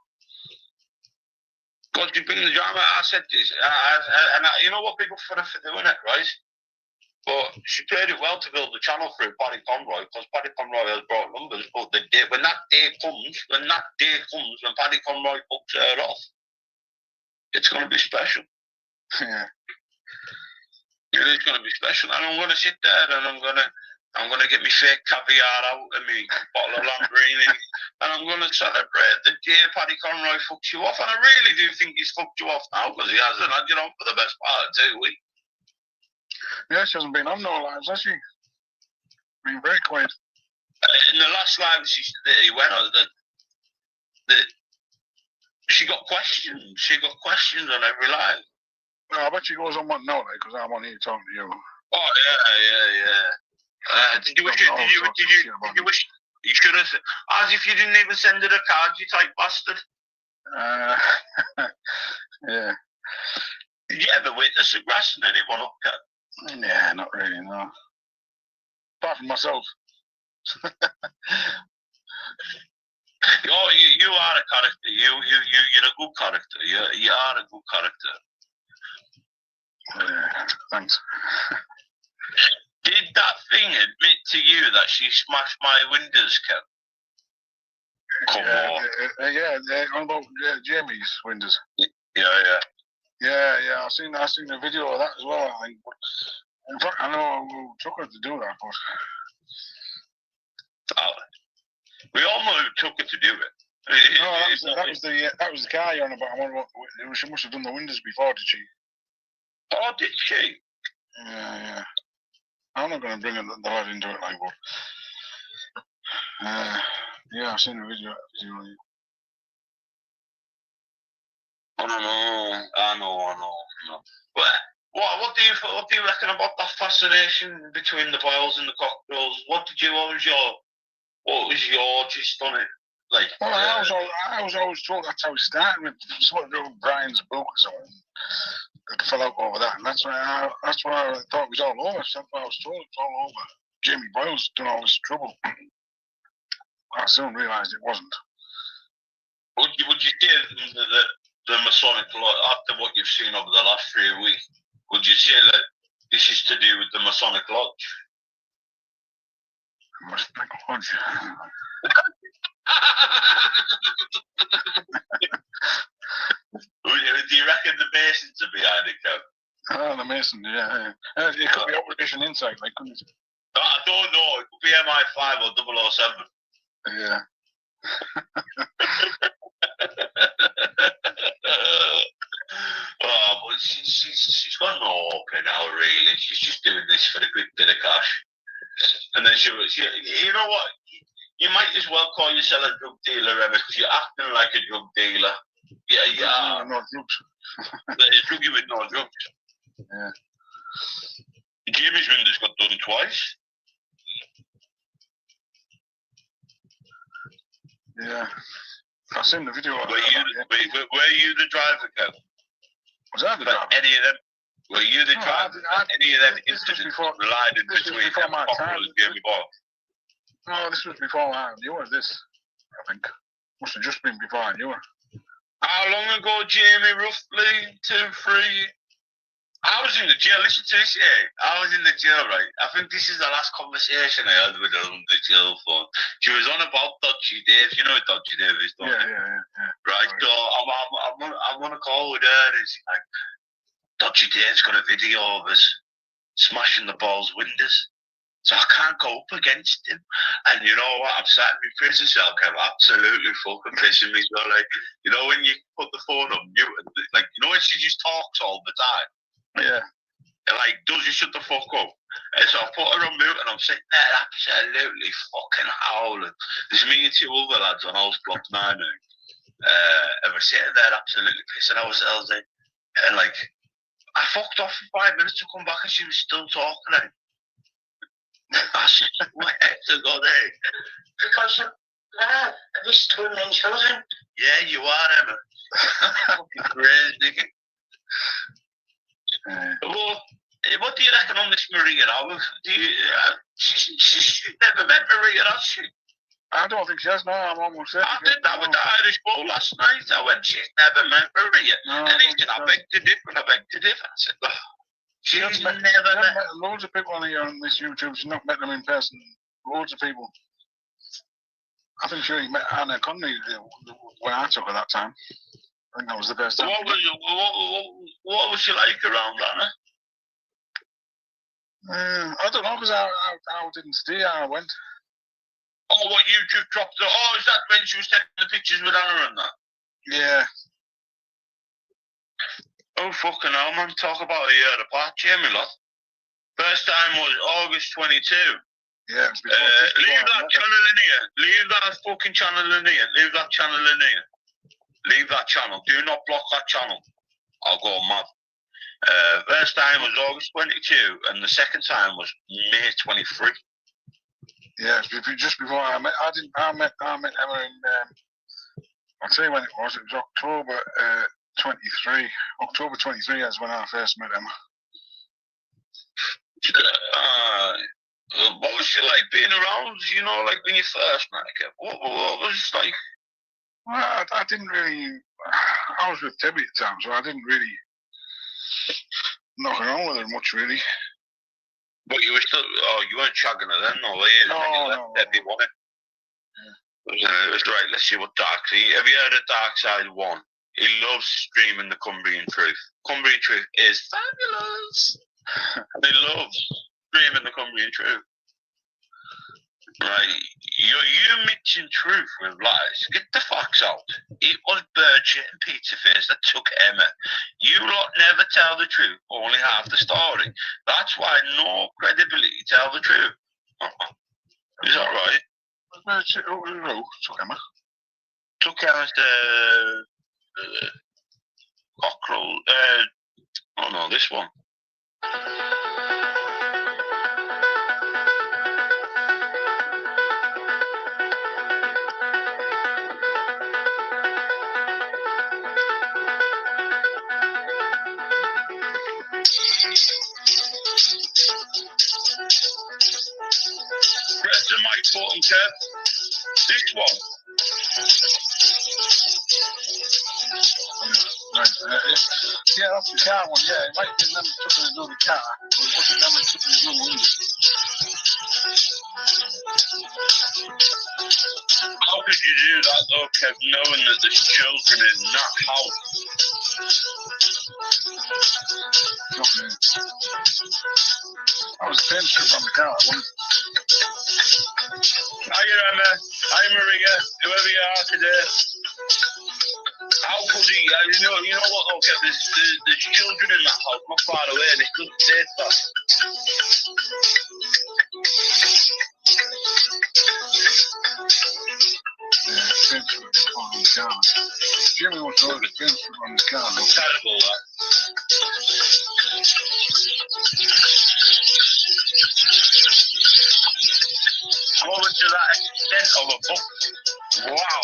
Because you bring the drama, I said this, and you know what, big up for her for doing it, right? But she played it well to build the channel through Paddy Conroy, because Paddy Conroy has brought numbers. But when that day comes, when Paddy Conroy books her off, it's going to be special. Yeah. It is going to be special, and I'm going to sit there and I'm going to get my fake caviar out and my bottle of Lamborghini, and I'm going to celebrate the day Paddy Conroy fucks you off. And I really do think he's fucked you off now, because he hasn't had you on for the best part of 2 weeks. Yeah, she hasn't been on no lives, has she? Been very quiet. In the last live he went on, she got questions. She got questions on every live. No, I bet she goes on one now, like, because I'm on here talking to you. Oh yeah. Did you wish you should have, as if you didn't even send her a card, you type bastard. Yeah. Did you ever witness harassing anyone up, Cat? Yeah, not really, no. Apart from myself. You are a character. You're a good character. You are a good character. Yeah, thanks. Did that thing admit to you that she smashed my windows, Kev? Come on. Yeah, on about Jamie's windows. Yeah. Yeah, I seen the video of that as well, I think. In fact, I know who took her to do that, but... Oh, we all know who took her to do it. No, that was the car you're on about. She must have done the windows before, did she? Oh, did she? Yeah. I'm not going to bring the lad into it, like, but... yeah, I've seen the video. I know. But what do you reckon about that fascination between the Boyles and the Cockrells? What was your gist on it? Like, well, I was always told that's how it started, with something to do with Brian's book or something. It fell out over that, and that's what I thought it was all over. That's what I was told, it's all over. Jamie Boyle's done all this trouble. I soon realised it wasn't. Would you say that the Masonic Lodge, after what you've seen over the last 3 weeks, would you say that this is to do with the Masonic Lodge? Masonic Lodge. Do you reckon the Masons are behind it, Kev? Oh, the Masons, yeah. It could be Operation Insight, like, couldn't it? I don't know. It could be MI5 or 007. Yeah. Oh, but she's got no opening now, really. She's just doing this for the quick bit of cash. And then she you know what? You might as well call yourself a drug dealer, Emma, because you're acting like a drug dealer. Yeah. No drugs. It's druggy with no drugs. Yeah. Jamie's windows got done twice. Yeah. I've seen the video. Were you the driver, Kev? Was I the driver? Any of them? Were you the driver? Any of them incidents relied in between Cockrell and Jamie Boyle? No, this was before I knew her, this, I think. Must have just been before I knew her. How long ago, Jamie, roughly? 2, 3? I was in the jail. Listen to this, I was in the jail, right? I think this is the last conversation I had with her on the jail phone. She was on about Dodgy Dave. You know what Dodgy Dave is, don't you? Yeah. Right, so I'm on a call with her, and she's like, Dodgy Dave's got a video of us smashing the ball's windows. So I can't go up against him. And you know what? I'm sat in my prison cell, Kev, absolutely fucking pissing me. So, like, you know, when you put the phone on mute, like, you know, when she just talks all the time? Yeah. Like, does you shut the fuck up? And so I put her on mute and I'm sitting there absolutely fucking howling. There's me and 2 other lads on Old Block 9 now. And we're sitting there absolutely pissing ourselves in. And like, I fucked off for 5 minutes to come back and she was still talking. I swear to God, eh? Because of these 2 men children. Yeah, you are, Emma. Fucking crazy. Well, what do you reckon on this Maria? She's never met Maria, has she? I don't think she has. No, I'm almost there. I did that with the Irish Bowl last night. I went, she's never met Maria. No, and he said, I beg to differ. I said, oh, she's never met. Loads of people on here on this YouTube. She's not met them in person. Loads of people. I think she only met Anna Conley when I took her that time. I think that was the best time. What was she like around Anna? I don't know, because I didn't stay. I went. Oh, what, you just dropped the... Oh, is that when she was taking the pictures with Anna and that? Yeah. Oh, fucking hell, man. Talk about a year apart, Jamie, lot. First time was August 22. Yeah, it was before. Leave that channel in here. Leave that fucking channel in here. Leave that channel in here. Leave that channel. Do not block that channel. I'll go mad. First time was August 22, and the second time was May 23. Yeah, just before I met Emma in, I'll tell you when it was October 23. October 23 is when I first met Emma. What was she like being around, you know, like when you first met her? What was it like? Well, I didn't really, I was with Debbie at the time, so I didn't really knock around with her much, really. But you were still, you weren't shagging her then, no, were you? No. Debbie, wasn't it? Yeah. It was right, let's see what Dark... Have you heard of Dark Side 1? He loves streaming the Cumbrian Truth. Cumbrian Truth is fabulous. And he loves streaming the Cumbrian Truth. Right, you're mixing truth with lies. Get the facts out. It was Birdshit and Pizza Face that took Emma. You lot never tell the truth, only half the story. That's why no credibility tell the truth. Is that right? Birdshit, took Emma. Took Emma's cockerel. Oh no, this one. Press the mic button, Kev. This one. Right, yeah, that's the car one, yeah. It might have been them that took another car, but it wasn't them that took another one. How could you do that though, Kev, knowing that there's children in that house? Okay. I was paying strip on the car. Hi, Emma. Hi, Maria. Whoever you are today. How could he? You know what? Okay, there's children in that house, not far away. They couldn't say that. Jimmy wants to order the fence on the car. Terrible, that. Going to that extent of a book. Wow.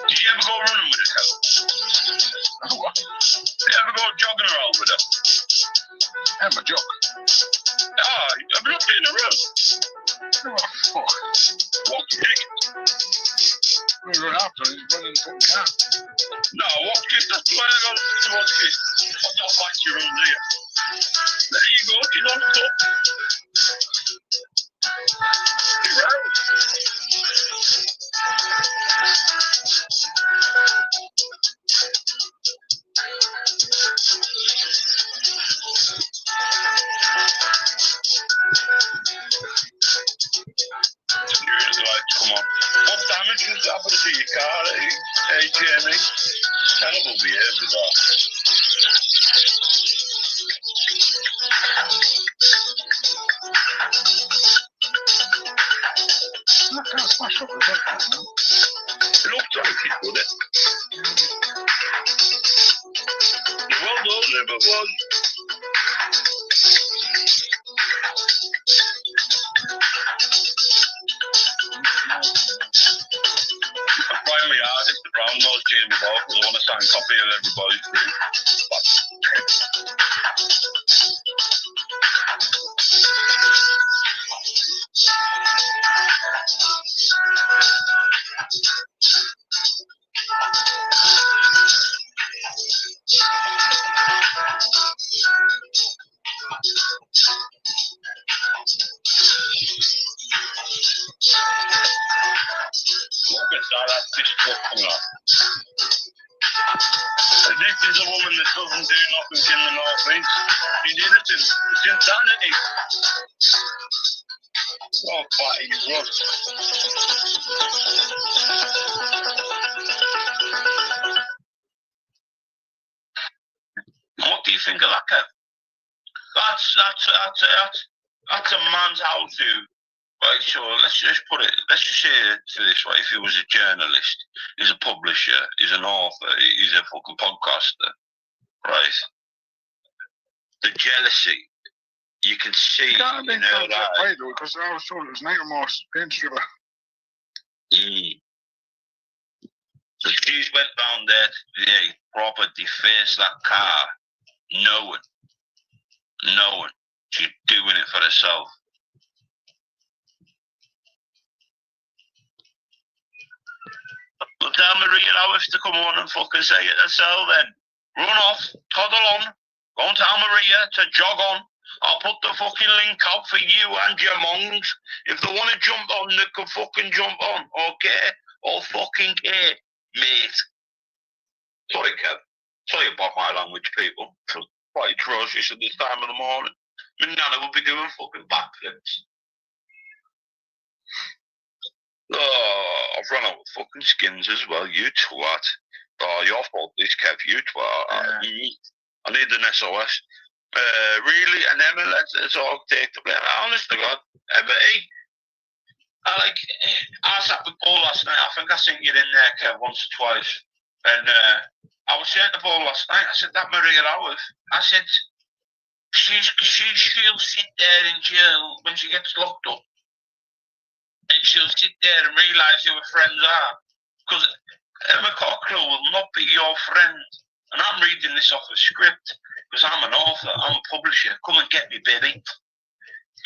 Did you ever go running with her, Kev? What? Did you ever go jogging around with her? Emma, jog. I've not been in a room. Oh, fuck. What dick? We run after him, he's running the fucking car. No, what kid? That's why I got to what kid. I'm not back to your own there. There you go, she's on the top. You're right. What damage has happened to your car, Jamie? Terrible behaviour, that. That can't smash up the front, man. It looked like it, would it? Well done, number one. I'm trying my hardest to brown those Jamie Ball because I want to sign a copy of everybody's group. Look at that, that's just fucking up. This is a woman that doesn't do nothing in the North East. She's innocent. It's insanity. Oh, fighting rust. What do you think of that, Kev? That's a man's house who, right, so let's just say to this, right, if he was a journalist, he's a publisher, he's an author, he's a fucking podcaster, right? The jealousy, you can see, Can't you be know that that. way, though, because I was told it was Nigelmore's paint stripper. So she's went down there today, proper deface that car, knowing she's doing it for herself. But tell Maria Howarth to come on and fucking say it herself then. Run off, toddle on, go and tell Maria to jog on. I'll put the fucking link out for you and your mongs. If they want to jump on, they can fucking jump on, okay? All fucking care, mate. Sorry, Kev. Sorry about my language, people. It's quite atrocious at this time of the morning. My nana will be doing fucking backflips. Oh, I've run out of fucking skins as well, you twat. Oh, your fault this, Kev, you twat. I need an SOS. Really? And Emma, let's all take the blame. Honest to God, Emma, I sat with Paul last night. I think I seen you in there, Kev, once or twice. And I was saying to Paul last night, I said, that Maria Howarth, I said, she'll sit there in jail when she gets locked up. And she'll sit there and realise who her friends are. Because Emma Cockrell will not be your friend. And I'm reading this off a script because I'm an author, I'm a publisher. Come and get me, baby.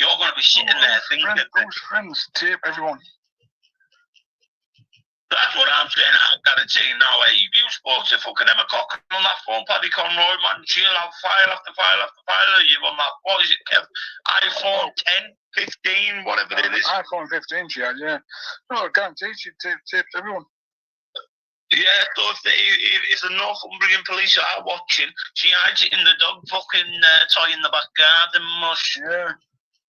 You're going to be sitting there thinking... Those friends tape everyone. That's what I'm saying. I've got to tell you now, hey, you spoke to fucking Emma Cockrell on that phone, Paddy Conroy, man. She'll have file after file after file of you on that. What is it, Kev? iPhone 10, 15, whatever it is. iPhone 15 she had, yeah. No, I guarantee she taped everyone. Yeah, so if the Northumbrian police are watching, she hides it in the dog fucking toy in the back garden, mush. Yeah.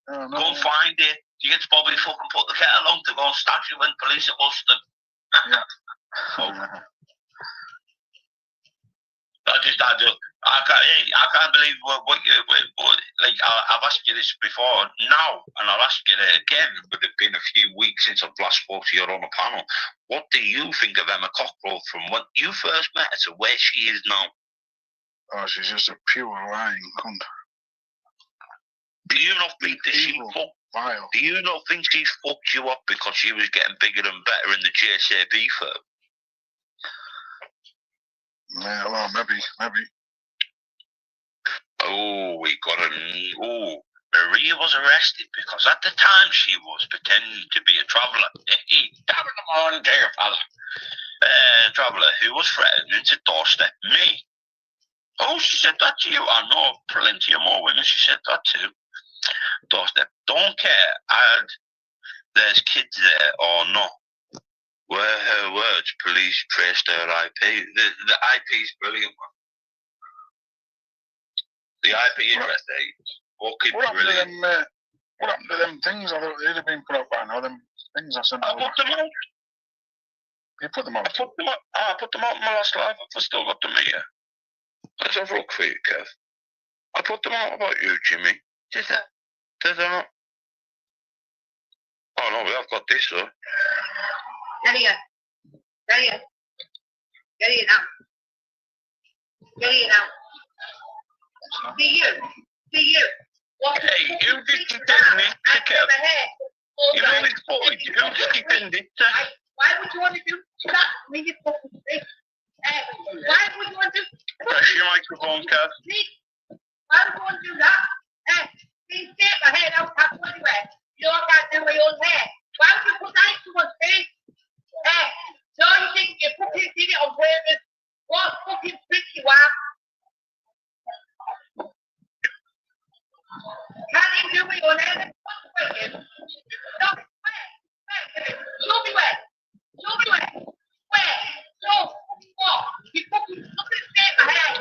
Go and find it. She gets Bobby to fucking put the kettle on to go and stash it when police are busted. Yeah. I can't believe what you, like, I've asked you this before now, and I'll ask you it again, but it's been a few weeks since I've last spoke to you on a panel. What do you think of Emma Cockrell from when you first met her to where she is now? Oh, she's just a pure lying cunt. Do you not think that she fucked? Vile. Do you not think she fucked you up because she was getting bigger and better in the JCB firm? Yeah, well, maybe. Oh, Maria was arrested because at the time she was pretending to be a traveller. Down in the morning, dear father. Traveller who was threatening to doorstep me. Oh, she said that to you? I know plenty of more women she said that to. Doorstep. Don't care there's kids there or not. Were her words, police traced her IP. The IP is brilliant, man. The IP address, fucking brilliant. What happened to them things? I thought they'd have been put up by now. Them things I sent I over. put them out. You put them out. I put them out in my last life. I've still got them here. Let's have a look for you, Kev. I put them out about you, Jimmy. Did I not? Oh no, we have got this though. Get here now. See you. What? Hey, who did you send me to, Kev? You really spotted. Who did you send it to? Why would you want to do that? Leave your fucking thing. Why would you want to? Press your microphone, Kev. Why would you want to do that? Please take my hair out anywhere. You don't have to do my own hair. Why would you put that in someone's face? So you think you fucking did it on purpose? What fucking prick you are? Can't even do my own hair. Stop. Show me where. Where? Show. What? You fucking fucking take my hair.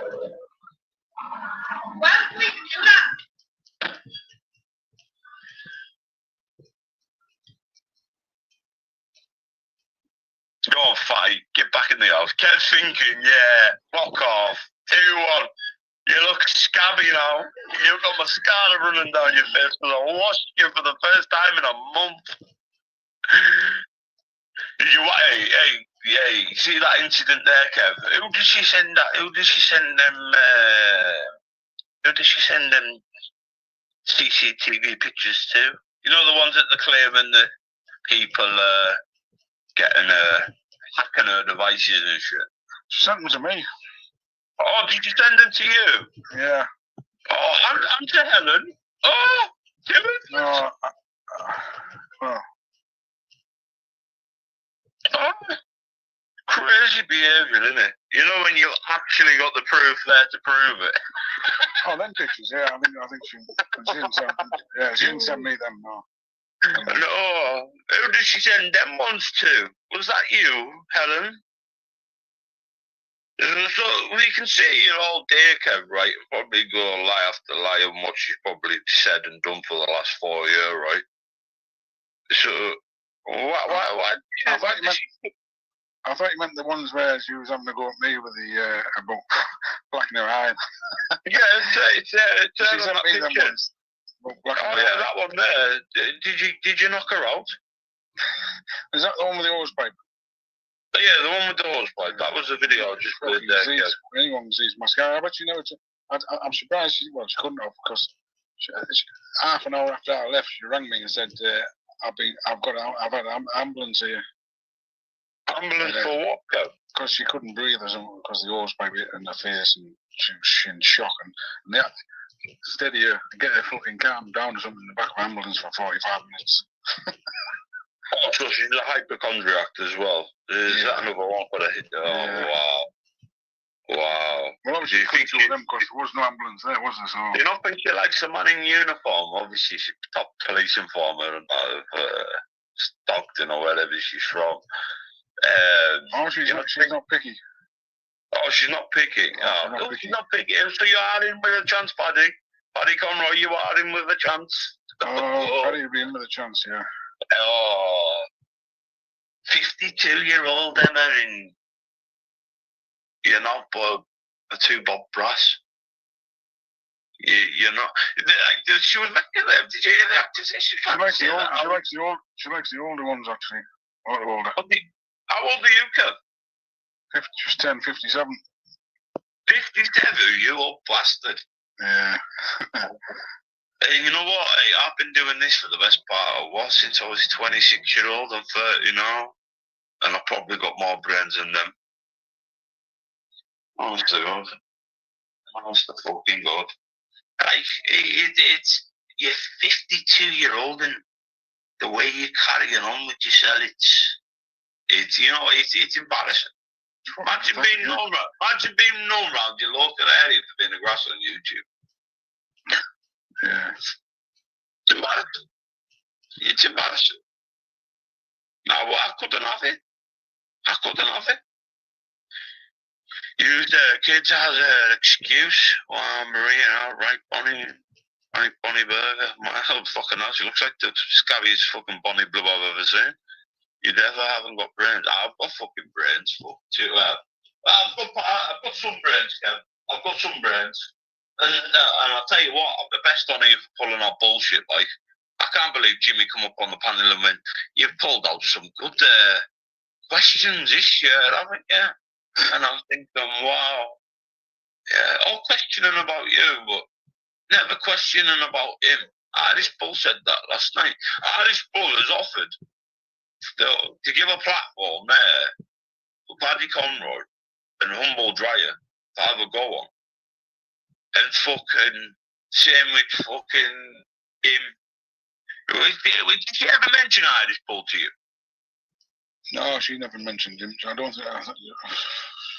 Why would you even do that? Go on, fight. Get back in the house. Kev's thinking, yeah, fuck off. 2-1. You look scabby now. You've got mascara running down your face because I washed you for the first time in a month. Did you, hey, see that incident there, Kev? Who did she send that? Who did she send them CCTV pictures to? You know the ones that they're claiming that people getting hacking her devices and shit. She sent them to me. Oh, did you send them to you? Yeah. Oh, and to Helen. Oh, do it. No. Well. Oh, crazy behaviour, isn't it? You know when you actually got the proof there to prove it. Oh, them pictures. Yeah, I think she didn't send. Yeah, she didn't send me them. No. No, who did she send them ones to? Was that you, Helen? So we can see you all day, Kev, right? And probably go lie after lie on what she's probably said and done for the last 4 years, right? So, why I thought you meant the ones where she was having to go at me with the about blacking her eye. Yeah, it's she sent me them ones. Oh yeah, that one there. Did you knock her out? Is that the one with the hose pipe? Yeah, the one with the hose pipe. That was the video I just played there. Anyone sees mascara, but you know, I'm surprised she couldn't have, because half an hour after I left, she rang me and said, I've had an ambulance here. Ambulance for what, Kev? Because she couldn't breathe or something, because the hose pipe hit in her face, and she was in shock, and they had to steady her, get her fucking calmed down or something in the back of the ambulance for 45 minutes. Oh, so she's a hypochondriac as well. Is that another one for the hit? Oh, yeah. Wow. Well, obviously, you couldn't do them because there was no ambulance there, was there? So. You don't think she likes a man in uniform? Obviously, she's top police informer and Stockton or wherever she's from. She's not picky. Oh, she's not picky. She's not picky. So you are in with a chance, Paddy. Paddy Conroy, you are in with a chance. Oh, Paddy will be in with a chance, yeah. Oh, 52-year-old Emma, and you're not a two Bob Brass. You're not. She was making them. Did you hear the actors? She likes the older ones, actually. A lot older. How old are you, Kev? Just 10, 57. 57, you old bastard. Yeah. You know what? Hey, I've been doing this for the best part of since I was 26-year-old. I'm 30 now, and I've probably got more brains than them. Honest to God. Honest to fucking God. It's you're 52-year-old, and the way you're carrying on with yourself, it's embarrassing. Imagine being known around your local area for being a grass on YouTube. Yeah. It's embarrassing. It's embarrassing. Now, I couldn't have it. Use the kids as an excuse. Maria, right, Bonnie Burger. My fucking hell, she looks like the scabbiest fucking Bonnie Blue I've ever seen. You never haven't got brains. I've got fucking brains, fuck too. I've got some brains, Kev. I've got some brains. And I'll tell you what, I'm the best on here for pulling out bullshit. Like, I can't believe Jimmy come up on the panel and went, "You've pulled out some good questions this year, haven't you?" And I'm thinking, wow, yeah, all questioning about you, but never questioning about him. Irish Bull said that last night. Irish Bull has offered to give a platform there for Paddy Conroy and Humble Dryer to have a go on. And fucking same with fucking him. Did she ever mention Irish Bull to you? No, she never mentioned him. I don't think. I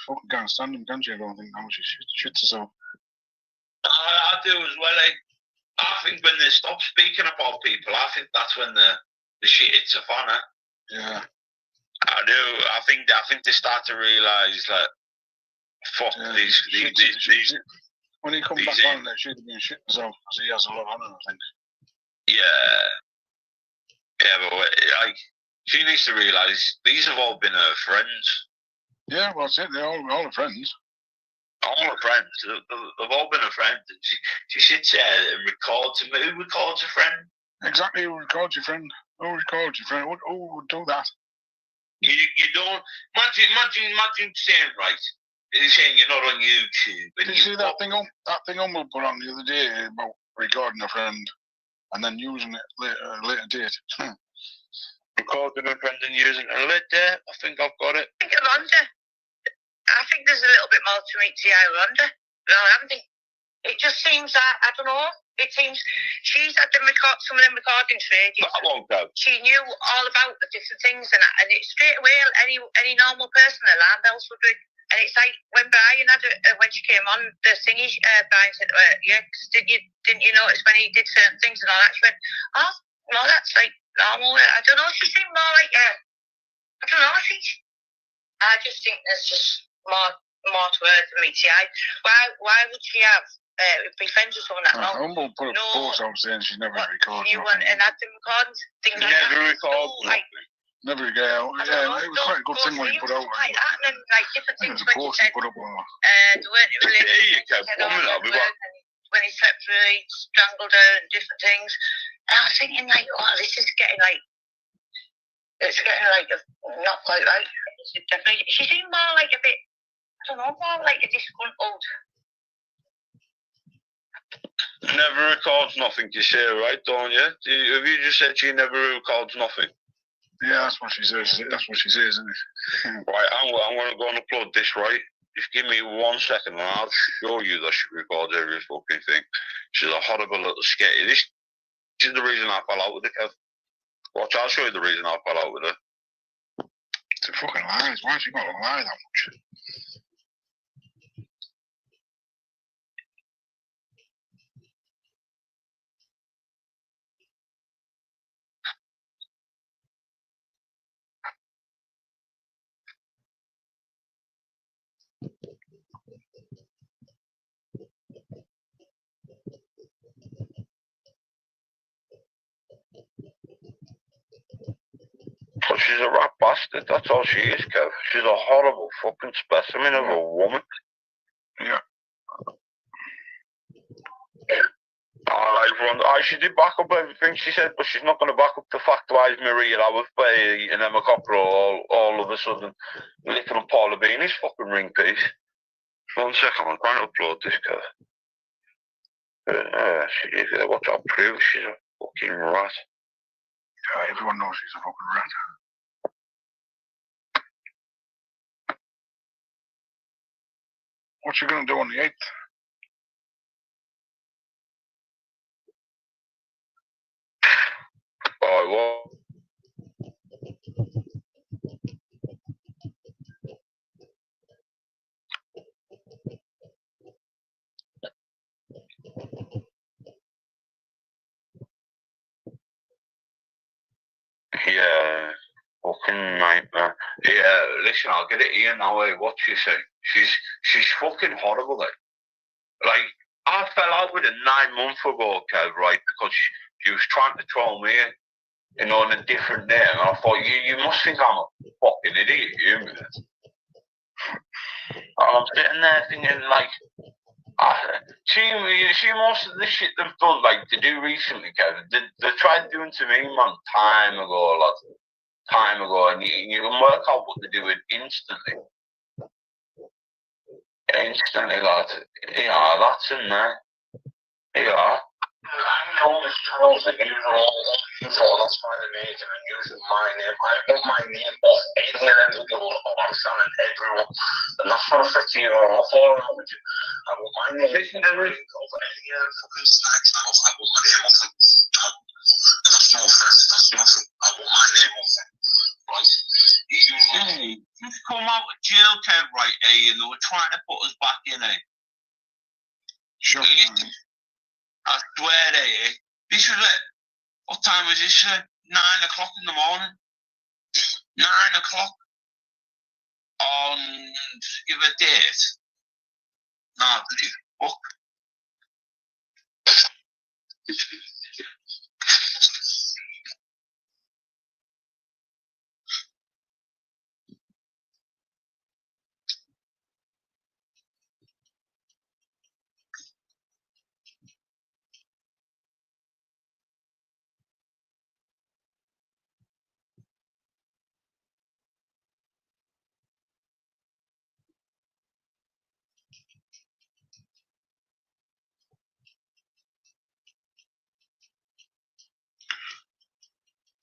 fucking can't stand him, can she? I don't think how she shits herself. I do as well. I think when they stop speaking about people, I think that's when the shit hits a fan. Yeah. I do. I think they start to realise that fuck these. When he comes back on, they should have been shitting himself because he has a lot on him, I think. Yeah, but like she needs to realise these have all been her friends. Yeah, well, that's it. They're all her friends. All her friends. They've all been her friends. She sits there and records them. Who records a friend? Exactly. Who records your friend? Who records your friend? Who would do that? You don't imagine saying right. You're saying you're not on YouTube. Did you see that thing we put on the other day about recording a friend and then using it later date? Recording a friend and using it later. I think I've got it. I think Rhonda. I think there's a little bit more to meet T.I. Rhonda. No, I haven't think. It just seems that I don't know. It seems she's had some of them recordings for ages. That long ago. She knew all about the different things and it straight away any normal person alarm bells would ring. And it's like when Brian had when she came on the thingy, Brian said, "Yeah, didn't you notice when he did certain things and all that?" She went, "Oh, no, that's like normal." I don't know. She seemed more like I don't know. I just think there's just more to her than me. Why would she have? Be friends with someone that long. Humble put a post out saying she never recorded. And had them recordings, things like that. Never recorded. Never again. Yeah, it was quite a good thing when you put out. Like that, and then like different things when you said. Put up on. They weren't really. When he slept through, he strangled her and different things. And I was thinking like, oh, this is getting like. It's getting like not quite right. Definitely, she seemed more like a bit. I don't know, more like a disgruntled. Never records nothing, you say, right, don't you? Have you just said she never records nothing? Yeah, that's what she says. That's what she says, isn't it? Right, I'm going to go and upload this, right? Just give me 1 second and I'll show you that she records every fucking thing. She's a horrible little sketty. This is the reason I fell out with her, Kev. Watch, I'll show you the reason I fell out with her. It's a fucking lies. Why has she got to lie that much? But she's a rat bastard, that's all she is, Kev. She's a horrible fucking specimen of a woman. Yeah. She did back up everything she said, but she's not going to back up the fact why is Maria Lauerfey and Emma Cockrell all of a sudden licking up Paula Beanie's fucking ring piece. 1 second, I'm trying to upload this, Kev. She is, watch out, prove she's a fucking rat. Yeah, everyone knows she's a fucking rat. What's she going to do on the 8th? Oh, well. Yeah, fucking nightmare. Yeah, listen, I'll get it here now. What she say? She's fucking horrible. Like I fell out with her 9 months ago, Kev, right? Because she was trying to troll me. in a different name. And I thought, you must think I'm a fucking idiot, you minute. And I'm sitting there thinking, like, see most of the shit they've done, like, they do recently, Kevin, they tried doing to me, man, time ago, and you can work out what they're doing instantly. Instantly, lad. Yeah, that's in there. Yeah. I know this channel's a usual, that's why they made it, and using my name. I want my name off any of them people I'm selling everyone. And that's what I said to you, I'm falling out with you. I want my name over any of them fucking snack channels. I want my name off them. That's no offense, that's nothing. I want my name off them. Right? You've come out of jail, Kev, right, and they were trying to put us back in, Sure. I swear, this was what time was this? 9 o'clock in the morning. 9 o'clock on, give a date. Nah, fuck.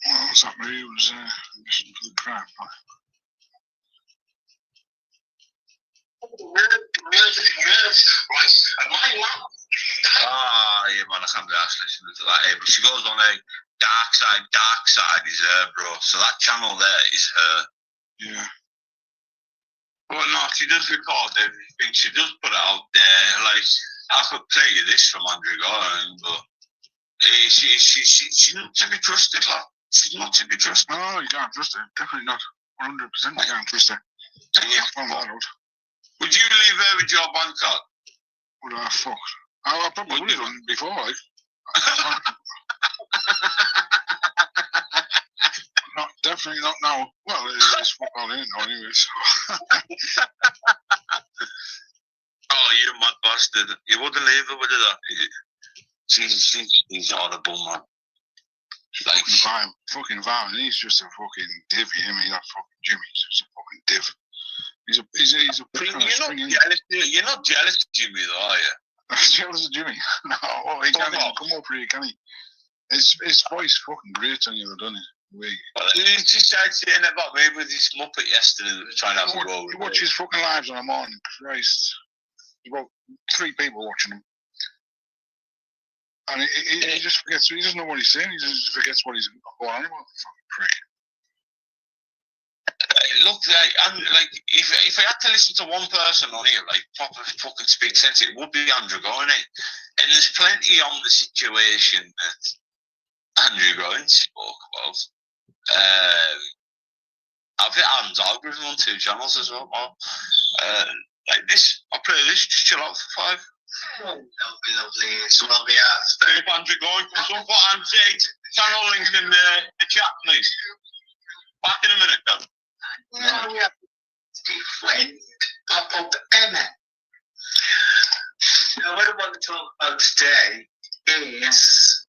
What was that movie? It was Mission to the Crab. Yeah, man, I can't be asked listening to that. But she goes on a dark side is her, bro. So that channel there is her. Yeah. But no, she does record everything. She does put it out there. Like, I could play you this from Andrew Gordon, but she's not to be trusted, like. She's not to be trusted. No, you can't trust her. Definitely not. 100% you can't trust her. Would you leave her with your bank card? Would I fuck? I probably would have done before, like. Not, definitely not now. Well, it's football in it now anyway, so. Oh, you mad bastard. You wouldn't leave her with that. She's horrible, man. Like, fucking Vine, he's just a fucking div, him, he's not fucking Jimmy, he's just a fucking div. He's a you're not jealous of Jimmy though, are you? Jealous of Jimmy? No, he can't even come up here, can he? His voice fucking great on you, doesn't it? Well, he just started saying about me with his Muppet yesterday that we're trying to have a go with. He watches fucking lives on a morning, Christ. There's about 3 people watching him. And he just forgets, he doesn't know what he's saying, he just forgets what he's going on about, fucking prick. Look, like if I had to listen to one person on here, like proper fucking speak sense, it would be Andrew Gowen, and there's plenty on the situation that Andrew Gowen spoke about. I've hit Adam's algorithm on 2 channels as well. Like this, I'll play this, just chill out for 5. That'll be lovely. So I'll be after. If Andrew Gowen comes up, and take channel links in the chat, please. Back in a minute, Dan. Now we have the friend pop up Emma. Now what I want to talk about today is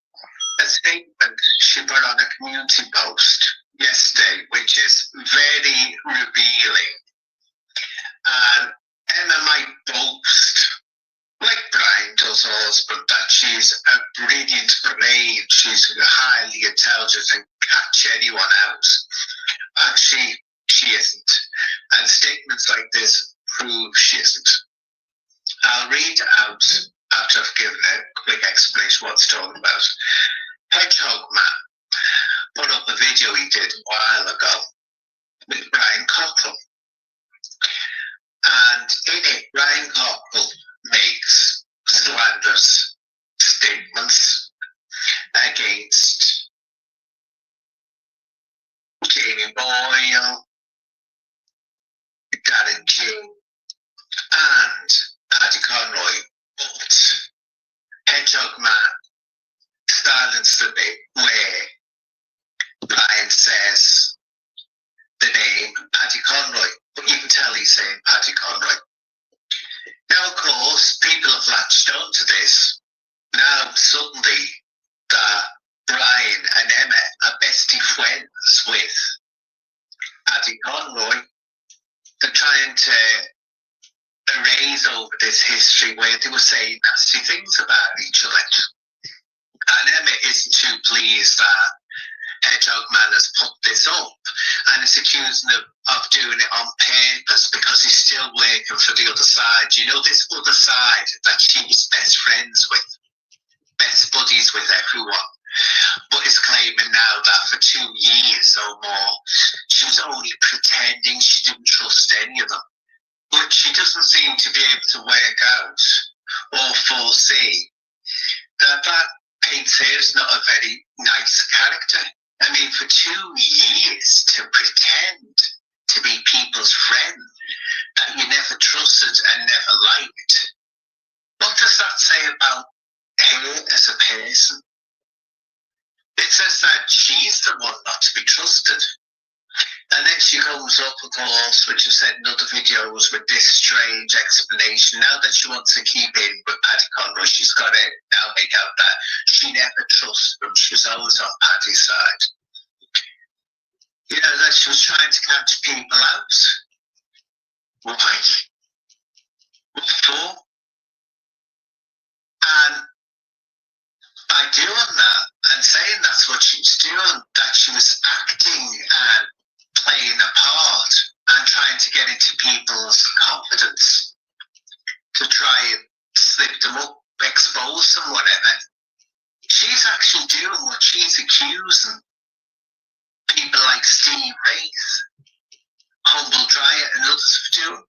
a statement she put on a community post yesterday, which is very revealing. And Emma might boast, like Brian does husband, that she's a brilliant brain, she's highly intelligent and catch anyone out. Actually, she isn't. And statements like this prove she isn't. I'll read out, after I've given a quick explanation what it's talking about. Hedgehog Man put up a video he did a while ago with Brian Cockrell. And in it, Brian Cockrell makes slanderous statements against Jamie Boyle, Darren King, and Paddy Conroy, but Hedgehog Man silenced the bit where to this. Now suddenly that Brian and Emma are bestie friends with Paddy Conroy. They're trying to erase over this history where they were saying nasty things about each other. And Emma isn't too pleased that Hedgehog Man has put this up and is accusing him of doing it on purpose because he's still working for the other side. You know, this other side that she was best friends with, best buddies with everyone. But is claiming now that for 2 years or more, she was only pretending she didn't trust any of them, which she doesn't seem to be able to work out or foresee. That paints her as not a very nice character. I mean, for 2 years to pretend to be people's friend that you never trusted and never liked. What does that say about her as a person? It says that she's the one not to be trusted. And then she comes up, of course, which I've said in other videos, with this strange explanation. Now that she wants to keep in with Paddy Conroy, she's got to now make out that she never trusted him. She was always on Paddy's side. You know, that she was trying to catch people out. Why? What for? And by doing that and saying that's what she was doing, that she was acting and playing a part and trying to get into people's confidence to try and slip them up, expose them, whatever. She's actually doing what she's accusing people like Steve Wraith, Humble Dryer and others of doing.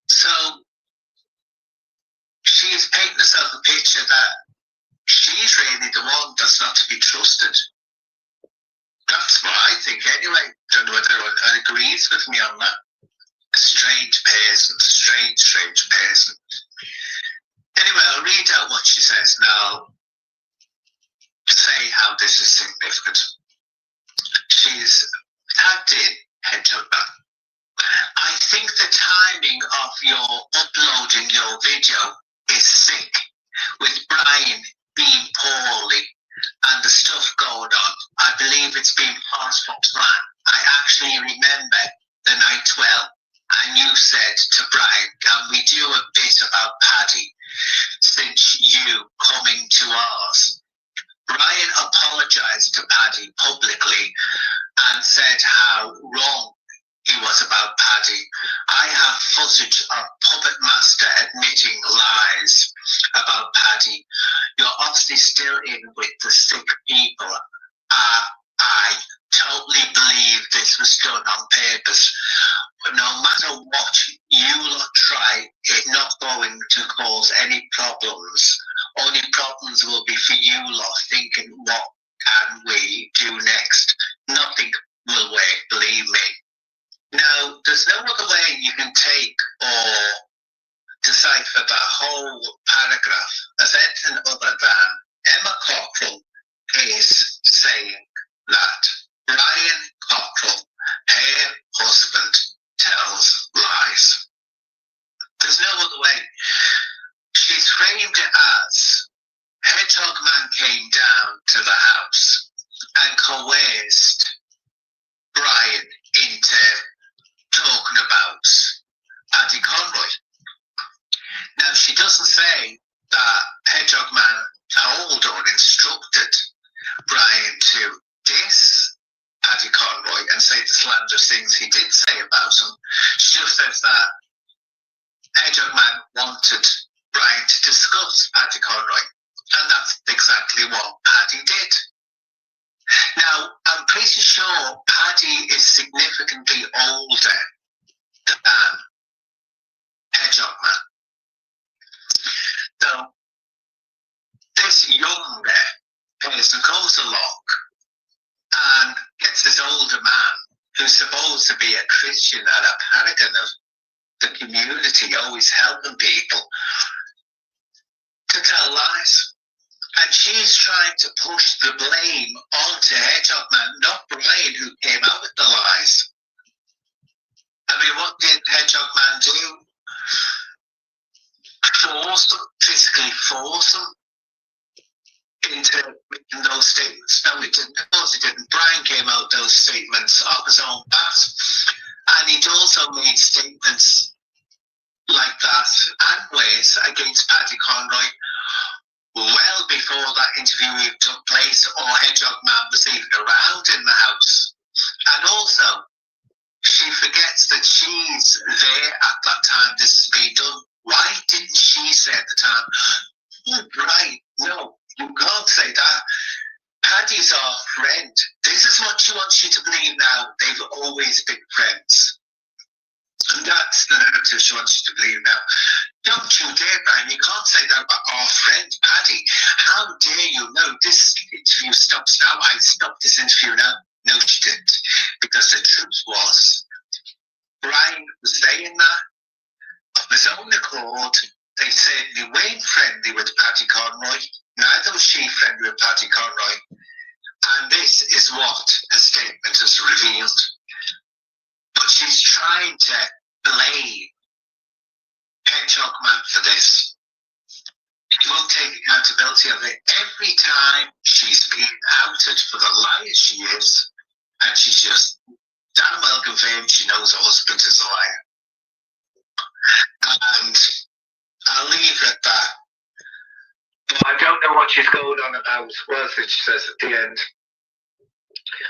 So she's painting herself a picture that she's really the one that's not to be trusted. That's what I think anyway. Don't know whether anyone agrees with me on that. A strange person, strange person. Anyway, I'll read out what she says now. Say how this is significant. She's tagged in Hedgehog Man. I think the timing of your uploading your video is sick, with Brian being poorly and the stuff going on. I believe it's been part of the plan. I actually remember the night well, and you said to Brian, can we do a bit about Paddy since you coming to ours? Brian apologised to Paddy publicly and said how wrong he was about Paddy. I have footage of Puppet Master admitting lies about Paddy. You're obviously still in with the sick people. I totally believe this was done on purpose. But no matter what you lot try, it's not going to cause any problems. Only problems will be for you lot thinking, what can we do next? Nothing will work, believe me. Now, there's no other way you can take or decipher that whole paragraph as anything other than Emma Cockrell is saying that Brian Cockrell, her husband, tells lies. There's no other way. She's framed it as Hedgehog Man came down to the house and coerced Brian into talking about Paddy Conroy. Now, she doesn't say that Hedgehog Man told or instructed Brian to diss Paddy Conroy and say the slanderous things he did say about him. She just says that Hedgehog Man wanted Brian to discuss Paddy Conroy, and that's exactly what Paddy did. Now, I'm pretty sure Paddy is significantly older than Hedgehog Man. So, this younger person comes along and gets this older man who's supposed to be a Christian and a paragon of the community, always helping people, to tell lies. And she's trying to push the blame onto Hedgehog Man, not Brian, who came out with the lies. I mean, what did Hedgehog Man do? Force them to physically force him into making those statements. No, he didn't. Of course he didn't. Brian came out those statements off his own bat. And he'd also made statements like that and ways against Paddy Conroy well before that interview took place or Hedgehog Man was even around in the house. And also, she forgets that she's there at that time this is being done. Why didn't she say at the time, oh, right, no, you can't say that. Paddy's our friend. This is what she wants you to believe now. They've always been friends. And that's the narrative she wants you to believe now. Don't you dare, Brian. You can't say that about our friend Paddy. How dare you? No, this interview stops now. I stopped this interview now. No, she didn't. Because the truth was, Brian was saying that of his own accord. They said they weren't friendly with Paddy Conroy. Neither was she friendly with Paddy Conroy. And this is what the statement has revealed. But she's trying to blame Hedgehog Man for this. She won't take accountability of it. Every time she's being outed for the liar she is, and she's just damn well confirmed she knows her husband is a liar. And I'll leave it at that. But I don't know what she's going on about. What else did she says at the end?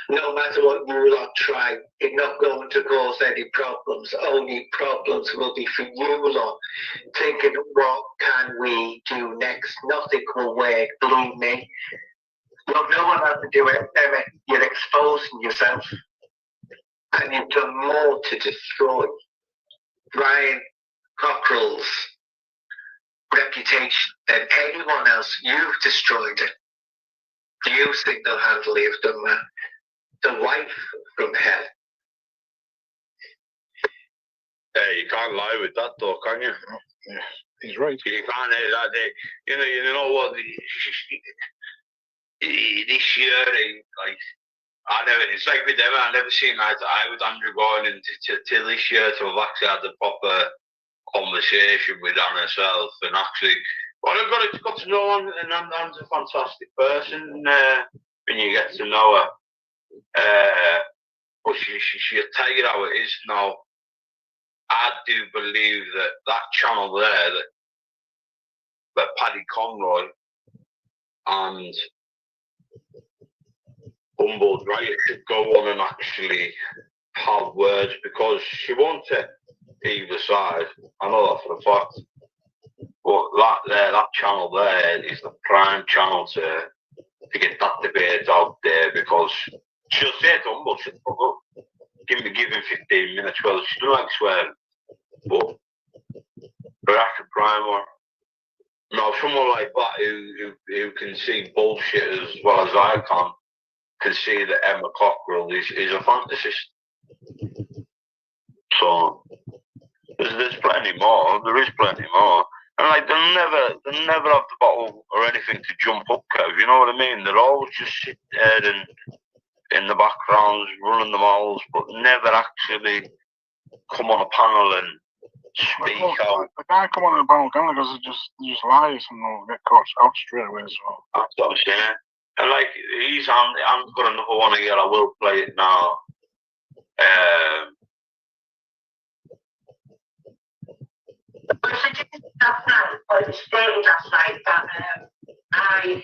No matter what you lot try, it's not going to cause any problems. Only problems will be for you lot. Thinking, what can we do next? Nothing will work. Believe me. Look, no one has to do it. Emma, you're exposing yourself. And you've done more to destroy Brian Cockrell's reputation than anyone else. You've destroyed it. You single-handedly have done that. The wife from hell. Yeah, you can't lie with that though, can you? Yeah, he's right. You can't that day. You know what? This year, like it's like with Emma. I never seen eye to eye with Andrew going till this year to have actually had a proper conversation with Anne herself and actually. Well, I've got to know Anne, and Anne's a fantastic person when you get to know her. But she'll tell you how it is now. I do believe that channel there, that Paddy Conroy and Humboldt Riot should go on and actually have words, because she won't take either side. I know that for a fact. But that channel there is the prime channel to get that debate out there, because she'll say to Humboldt, she'll fuck up. Give him 15 minutes. Well, she doesn't like swearing. But that's the prime one. Now, someone like that who can see bullshit as well as I can see that Emma Cockrell is a fantasist. So there's plenty more. There is plenty more. And like they'll never have the bottle or anything to jump up, Kev. You know what I mean? They're always just sitting there and in the backgrounds running the mouths, but never actually come on a panel and speak out. The guy come on the panel, because they just lies and they'll get caught out straight away as well. That's what I'm saying. And like I'm got another one here. I will play it now. I suggested last night, or it was stated last night, that I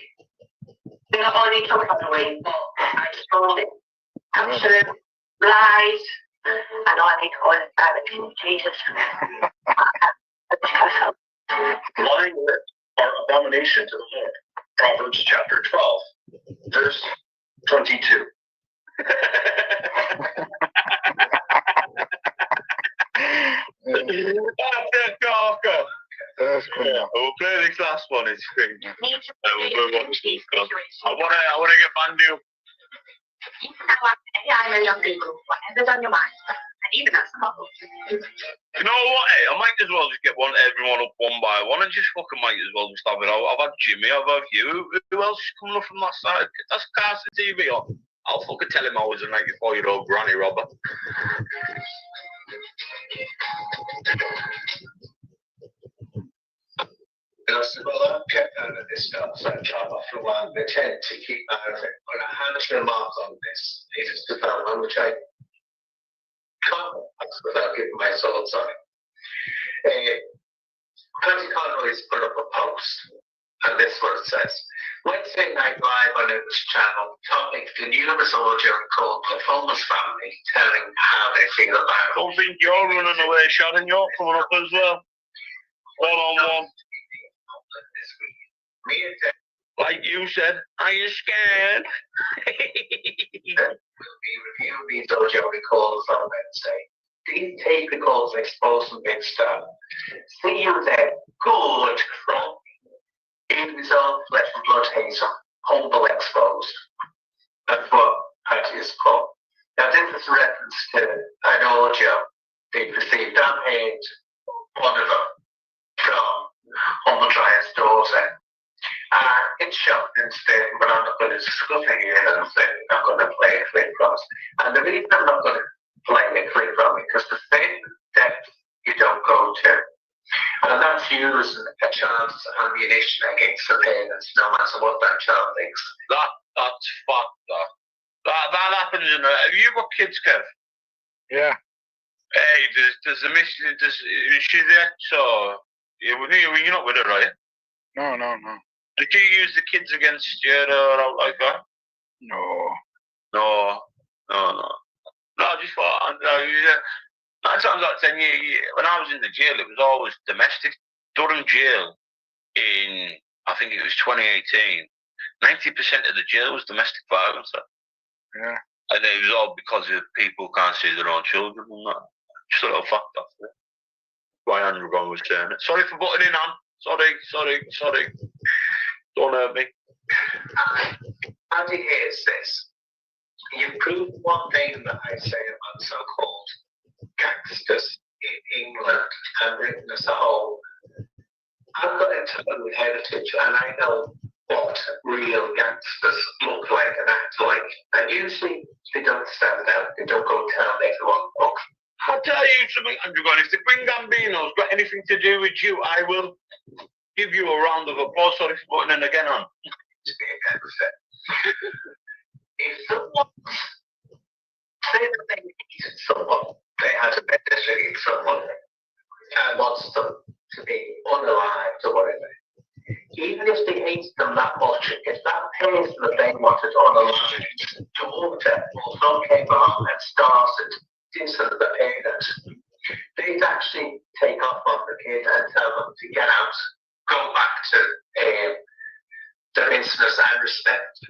not only took on the week, but I told it. Absolute lies. I know I need to go in directly, Jesus. Lying are abomination to the Lord. Proverbs chapter 12, verse 22. That's cool. Yeah, we'll play this last one. It's great. We'll move on to this one. I wanna get Bandu. I'm a young people, whatever's on your mind. And even that's not. You know what? Hey, I might as well just get everyone up one by one and just fucking might as well just have it out. I've had Jimmy, I've had you. Who else is coming up from that side? That's Carson TV on. I'll fucking tell him I was a 94-year-old granny robber. That's about this starts that job off for a while. They tend to keep out of it. But I had to remark on this. It's development, which I can't without giving my thoughts on it. Patty Conroy's put up a post, and this is what it says. Wednesday night live on News Channel, topic the numerous audio called the Fulmer's family telling how they feel about it. Don't think you're running away, Sharon. You're coming up as well. One on one. Me and Dave, like you said, are you scared? will be reviewing these audio recalls on Wednesday. These tape recalls exposing Big Star. See you there. Good from unresolved flesh and blood hater. Humble exposed. That's what Patty is put. Now this is a reference to an audio they received. Dan Hayes, one of them, from Humble Giant's daughter. It's shot instead, but I'm not going to discuss it here. I'm going to play a clip from it. And the reason I'm not going to play a clip from it, because the same depth you don't go to. And that's using a child's ammunition against the parents, no matter what that child thinks. That's fact, that happens in have you got kids, Kev? Yeah. Hey, does the missus, is she there? So, you're not with her, are you? No. Did you use the kids against you or out like that? No. No, I just thought, 9 times out of 10, when I was in the jail, it was always domestic. Durham jail in, I think it was 2018, 90% of the jail was domestic violence. Yeah. And it was all because of people can't see their own children and that. Just a little fact off there. Why Andrew Brown was saying it. Sorry for butting in, Anne. Sorry. Don't hurt me. Andy hears this. You prove one thing that I say about so-called gangsters in England and Britain as a whole. I've got Italian heritage and I know what real gangsters look like and act like. And usually they don't stand out, they don't go tell everyone, look. I'll tell you something, Andrew Gordon. If the Queen Gambino's got anything to do with you, I will give you a round of applause. Sorry for putting in again on. If someone say that they hated someone, they had a better hate someone and wants them to be unalived or whatever. Even if they hate them that much, if that person that they wanted unalived daughter also came along and started dissing the parents, they'd actually take off on the kid and tell them to get out, go back to the business and respect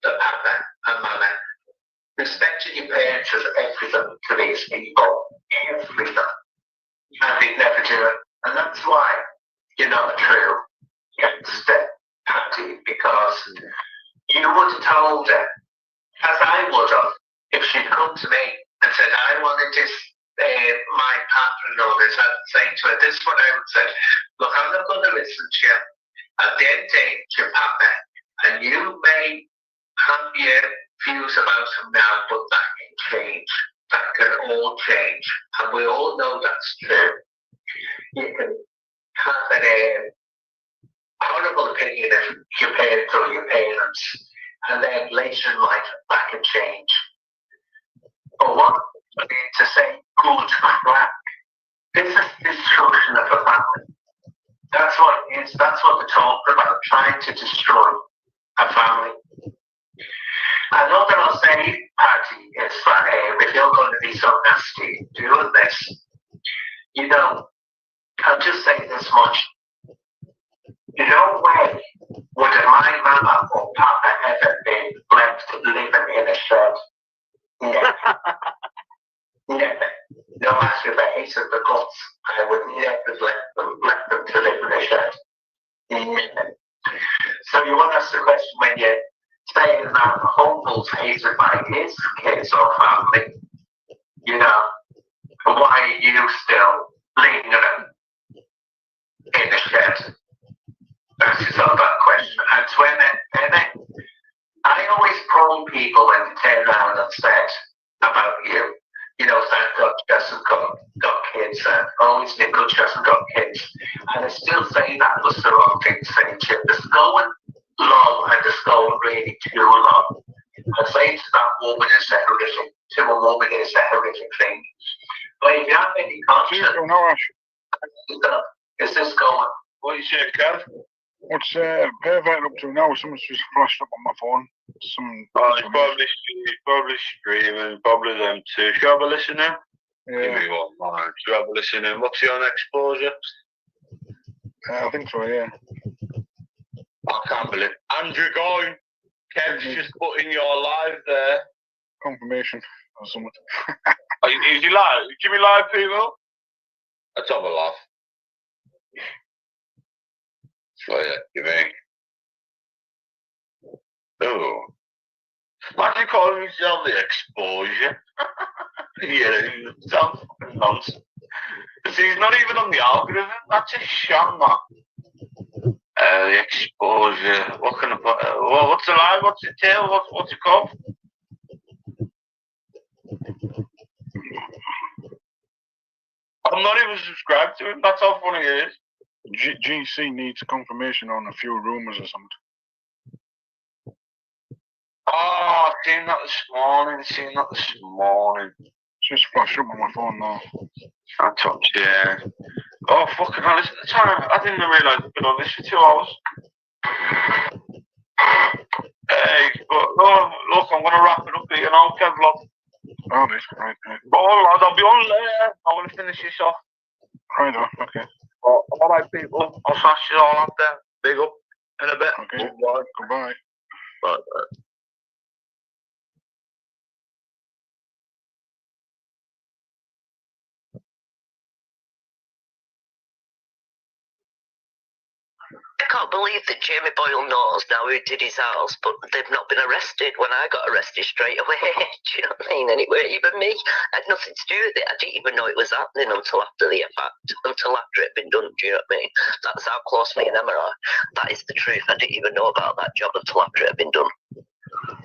the papa and mama. Respecting your parents is everything to these people. Everything. And they'd never do it. And that's why you're not a true gangster, Patty, because you would have told her, as I would have, if she'd come to me and said, I wanted this, my partner and all this, I'd say to her, this is what I would say. Look, I'm not going to listen to you. At the end of the day, it's your partner. And you may have your views about him now, but that can change. That can all change. And we all know that's true. You can have a horrible opinion of your parents or your parents, and then later in life, that can change. But what I need to say, good crack. This is destruction of a family. That's what it is. That's what they're talking about, trying to destroy a family. Another I'll say, Patty, is that if you're going to be so nasty doing this, you know, I'll just say this much. No way would my mama or papa ever been left living in a shed. Never. Never. No matter if I hated the guts, I would never let them to live in a shed. Never. So you want to ask the question when you're saying that Humble's hated by his kids or family, you know, why are you still lingering in a shed? That is all that question. And when I always call people when they turn around and said about you, you know, thank God Jess has got kids. kids there. Always been good, she hasn't got kids. And I still say that was the wrong thing to say to her. There's going low and there's going really too low. I say to that woman is the horrific, to a woman is the horrific thing. But if you have any conscience, is this going? What you say, Kev? What's Pervert up to now? Someone's just flashed up on my phone. He's probably screaming, probably them too. Should I have a listen in? Yeah. Give me one, man. Should I have a listen in? What's your exposure? I think so, yeah. I can't believe Andrew going. Kev's just putting your live there. Confirmation or something. Is he live? Give me live, people. Let's have a laugh. Oh, yeah, you think? Oh. Imagine calling yourself the exposure. Yeah, it sounds fucking nonsense. See, he's not even on the algorithm. That's a sham, man. The exposure. What can I put? What's the line? What's the tail? What's it called? I'm not even subscribed to him. That's how funny it is. GC needs confirmation on a few rumours or something. Oh, I've seen that this morning. Just flashed up on my phone now. Yeah. Oh, fucking hell, listen to the time. I didn't realise I'd been on this for 2 hours. Hey, but no, look, I'm going to wrap it up here now, Kevlon. Oh, this, right. Oh, lad, I'll be on there. I'm going to finish this off. Right, okay. All right, people. I'll smash it all up there. Big up in a bit. Okay. Goodbye. Bye. I can't believe that Jamie Boyle knows now who did his house, but they've not been arrested when I got arrested straight away. Do you know what I mean? Anyway, even me, I had nothing to do with it. I didn't even know it was happening until after the fact, until after it had been done. Do you know what I mean? That's how close me and Emma are. That is the truth. I didn't even know about that job until after it had been done.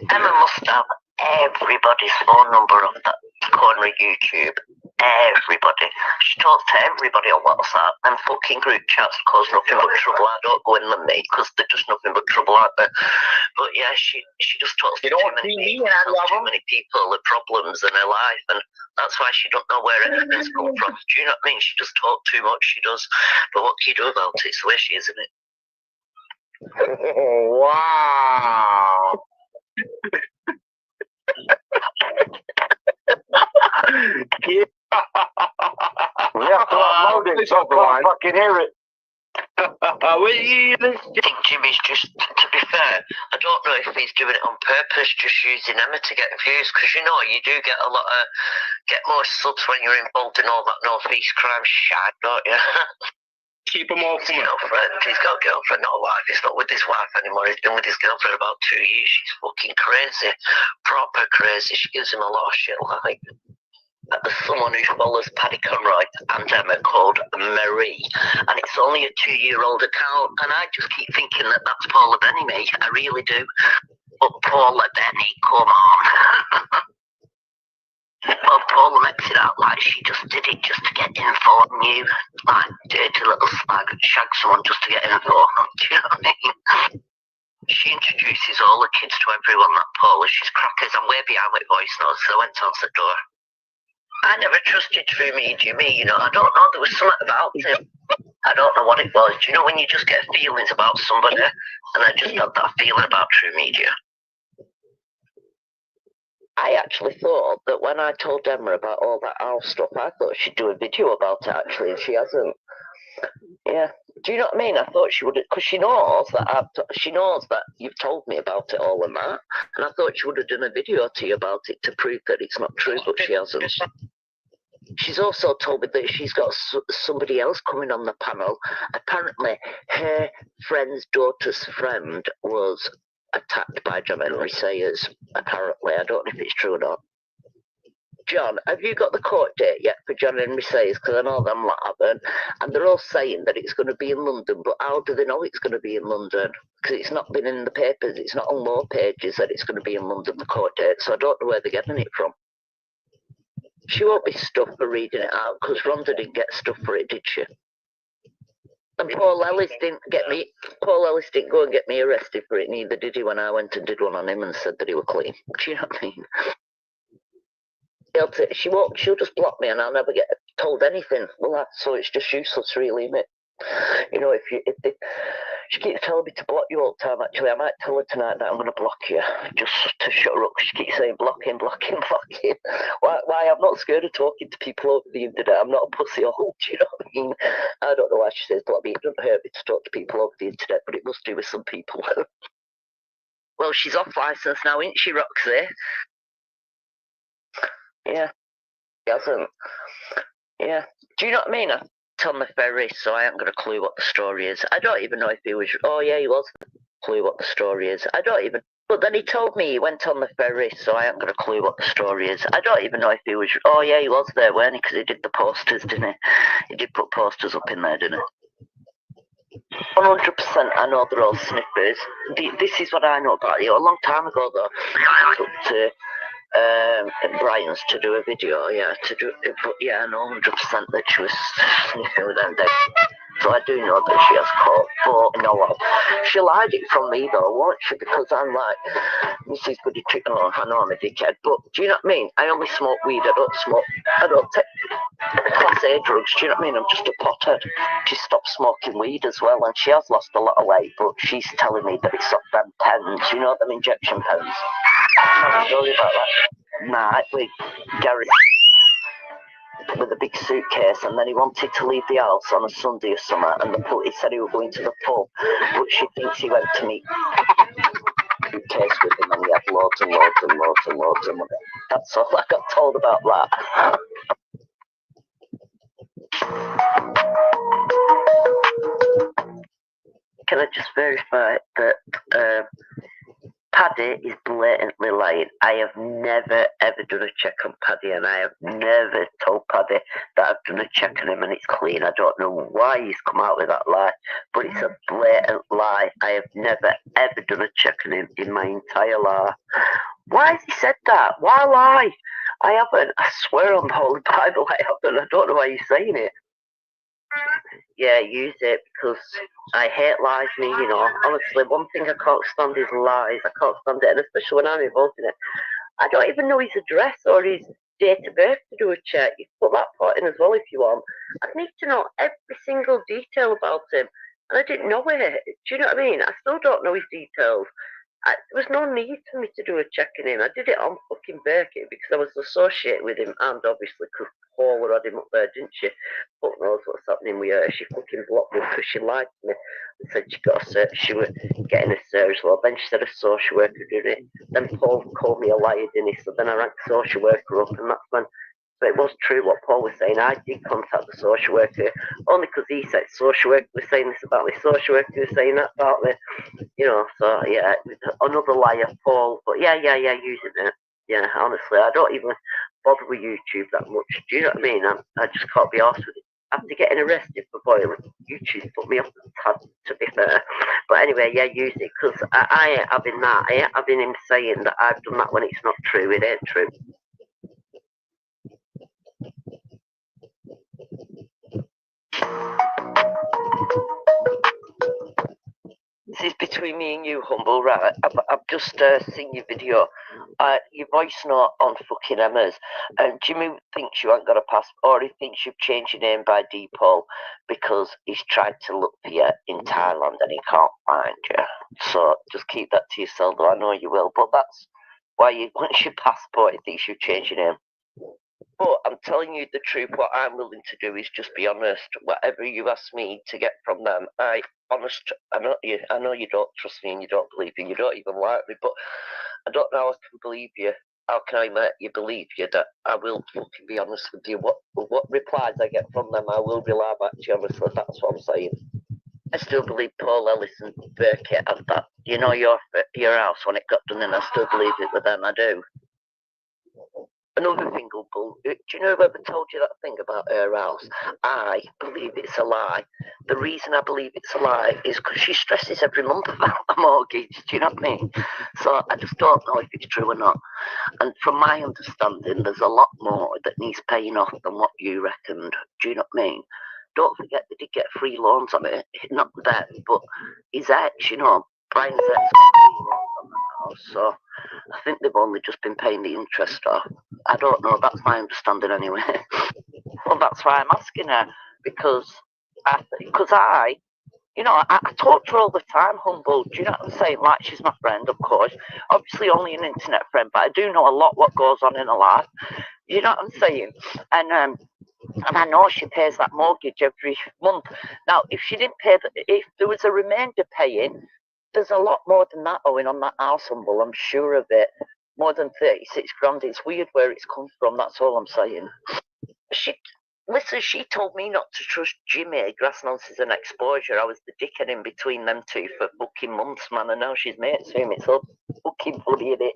Emma must have everybody's phone number on that corner of YouTube. Everybody. She talks to everybody on WhatsApp and fucking group chats cause nothing but trouble. I don't go in them, mate, because they're just nothing but trouble out there. But yeah, she just talks to too many people, the problems in her life, and that's why she don't know where everything's come from. Do you know what I mean? She just talks too much, she does. But what can you do about it? It's the way she is, isn't it? Oh, wow. We have to upload it so I can't fucking hear it. I think Jimmy's just, to be fair, I don't know if he's doing it on purpose, just using Emma to get views, because you know you do get more subs when you're involved in all that North East crime shit, don't you? Keep them all coming. He's got a girlfriend, not a wife. He's not with his wife anymore. He's been with his girlfriend about 2 years. She's fucking crazy, proper crazy. She gives him a lot of shit, like. There's someone who follows Paddy Conroy and Emma called Marie, and it's only a 2-year-old account, and I just keep thinking that that's Paula Benny, mate. I really do. But Paula Benny, come on. Well, Paula makes it out like she just did it just to get info on you, like dirty little slag, shag someone just to get info. Do you know what I mean? She introduces all the kids to everyone, that Paula. She's crackers. I'm way behind with voice notes, so I went to answer the door. I never trusted True Media, you know. I don't know, there was something about him. I don't know what it was. Do you know when you just get feelings about somebody? And I just had that feeling about True Media. I actually thought that when I told Emma about all that house stuff, I thought she'd do a video about it, actually, and she hasn't. Yeah. Do you know what I mean? I thought she would, because she knows that you've told me about it all and that, and I thought she would have done a video to you about it to prove that it's not true, but she hasn't. She's also told me that she's got somebody else coming on the panel. Apparently, her friend's daughter's friend was attacked by John Henry Sayers. Apparently, I don't know if it's true or not. John, have you got the court date yet for John Henry Sayers? Because I know them lot haven't. And they're all saying that it's going to be in London, but how do they know it's going to be in London? Because it's not been in the papers. It's not on law pages that it's going to be in London, the court date. So I don't know where they're getting it from. She won't be stuffed for reading it out, because Rhonda didn't get stuffed for it, did she? And Paul Ellis didn't go and get me arrested for it, neither did he when I went and did one on him and said that he was clean. Do you know what I mean? She'll just block me and I'll never get told anything. Well, so it's just useless, really, mate. You know, she keeps telling me to block you all the time. Actually, I might tell her tonight that I'm going to block you, just to shut her up. She keeps saying blocking. Why? I'm not scared of talking to people over the internet. I'm not a pussy hole. Do you know what I mean? I don't know why she says block me. It doesn't hurt me to talk to people over the internet, but it must do with some people. Well, she's off licence now, isn't she, Roxy? Yeah, he hasn't. Yeah. Do you know what I mean? On the ferry, so I haven't got a clue what the story is. I don't even know if he was. Oh yeah, he was. Clue what the story is. I don't even. But then he told me he went on the ferry, so I haven't got a clue what the story is. I don't even know if he was. Oh yeah, he was there, weren't he? Because he did the posters, didn't he? He did put posters up in there, didn't he? 100%. I know they're all snippers. This is what I know about you. A long time ago, though, I took to Brian's to do a video, but yeah, I know 100% that she was sniffing with them days. So I do know that she has caught, but no, she'll hide it from me though, won't she? Because I'm like, Mrs. Goody Chicken, I know I'm a dickhead, but do you know what I mean? I only smoke weed, I don't take class A drugs, do you know what I mean? I'm just a pothead. She stopped smoking weed as well, and she has lost a lot of weight, but she's telling me that it's up them pens, you know, them injection pens. I'm sorry about that. Nah, with Gary with a big suitcase, and then he wanted to leave the house on a Sunday or something, and he said he was going to the pub, but she thinks he went to meet suitcase with him, and he had loads and loads of money. That's all I got told about that. Can I just verify that Paddy is blatantly lying. I have never ever done a check on Paddy, and I have never told Paddy that I've done a check on him and it's clean. I don't know why he's come out with that lie, but it's a blatant lie. I have never ever done a check on him in my entire life. Why has he said that? Why lie? I haven't. I swear on the Holy Bible I haven't. I don't know why you're saying it. Yeah, use it, because I hate lies, me, you know. Honestly, one thing I can't stand is lies. I can't stand it, and especially when I'm involved in it. I don't even know his address or his date of birth to do a check. You can put that part in as well if you want. I need to know every single detail about him, and I didn't know it. Do you know what I mean? I still don't know his details. There was no need for me to do a check on him. I did it on fucking Birkett because I was associated with him, and obviously because Paula had him up there, didn't she? Fuck knows what's happening with her. She fucking blocked me because she lied to me and said she was getting a search. Well, then she said a social worker did it. Then Paul called me a liar, didn't he? So then I rang the social worker up, and that's when. So it was true what Paul was saying. I did contact the social worker only because he said social worker was saying this about me. Social worker was saying that about me. You know, so yeah, another liar, Paul. But yeah, using it. Yeah, honestly, I don't even bother with YouTube that much. Do you know what I mean? I just can't be arsed with it. After getting arrested for boiling, YouTube put me off the tab, to be fair. But anyway, yeah, use it, because I ain't having that. I ain't having him saying that I've done that when it's not true. It ain't true. This is between me and you, Humble, right? I've just seen your video, your voice note on fucking Emma's, and Jimmy thinks you ain't got a passport, or he thinks you've changed your name by default because he's tried to look for you in Thailand and he can't find you. So just keep that to yourself, though. I know you will, but that's why he wants your passport. He thinks you've changed your name. But I'm telling you the truth. What I'm willing to do is just be honest. Whatever you ask me to get from them, I know you don't trust me and you don't believe me. You don't even like me. But I don't know how I can believe you. How can I make you believe you that I will fucking be honest with you? What replies I get from them, I will rely back to you. Honestly, that's what I'm saying. I still believe Paul Ellis and Birkett had that. You know, your house when it got done, and I still believe it with them. I do. Another thing, Uncle, do you know whoever told you that thing about her house? I believe it's a lie. The reason I believe it's a lie is because she stresses every month about the mortgage, do you know what I mean? So I just don't know if it's true or not. And from my understanding, there's a lot more that needs paying off than what you reckoned, do you know what I mean? Don't forget they did get free loans on it, not them, but his ex, you know, Brian's ex got free loans on the house, so I think they've only just been paying the interest off. I don't know, that's my understanding anyway. Well, that's why I'm asking her, because I you know, I talk to her all the time, humble, do you know what I'm saying? Like, she's my friend, of course. Obviously only an internet friend, but I do know a lot what goes on in her life. You know what I'm saying? And I know she pays that mortgage every month. Now, if she didn't pay, if there was a remainder paying, there's a lot more than that owing on that house, humble, I'm sure of it. More than 36 grand. It's weird where it's come from, that's all I'm saying. She told me not to trust Jimmy. Grass nonsense and exposure. I was the dickhead in between them two for fucking months, man, and now she's mates with him. It's all fucking funny, isn't it?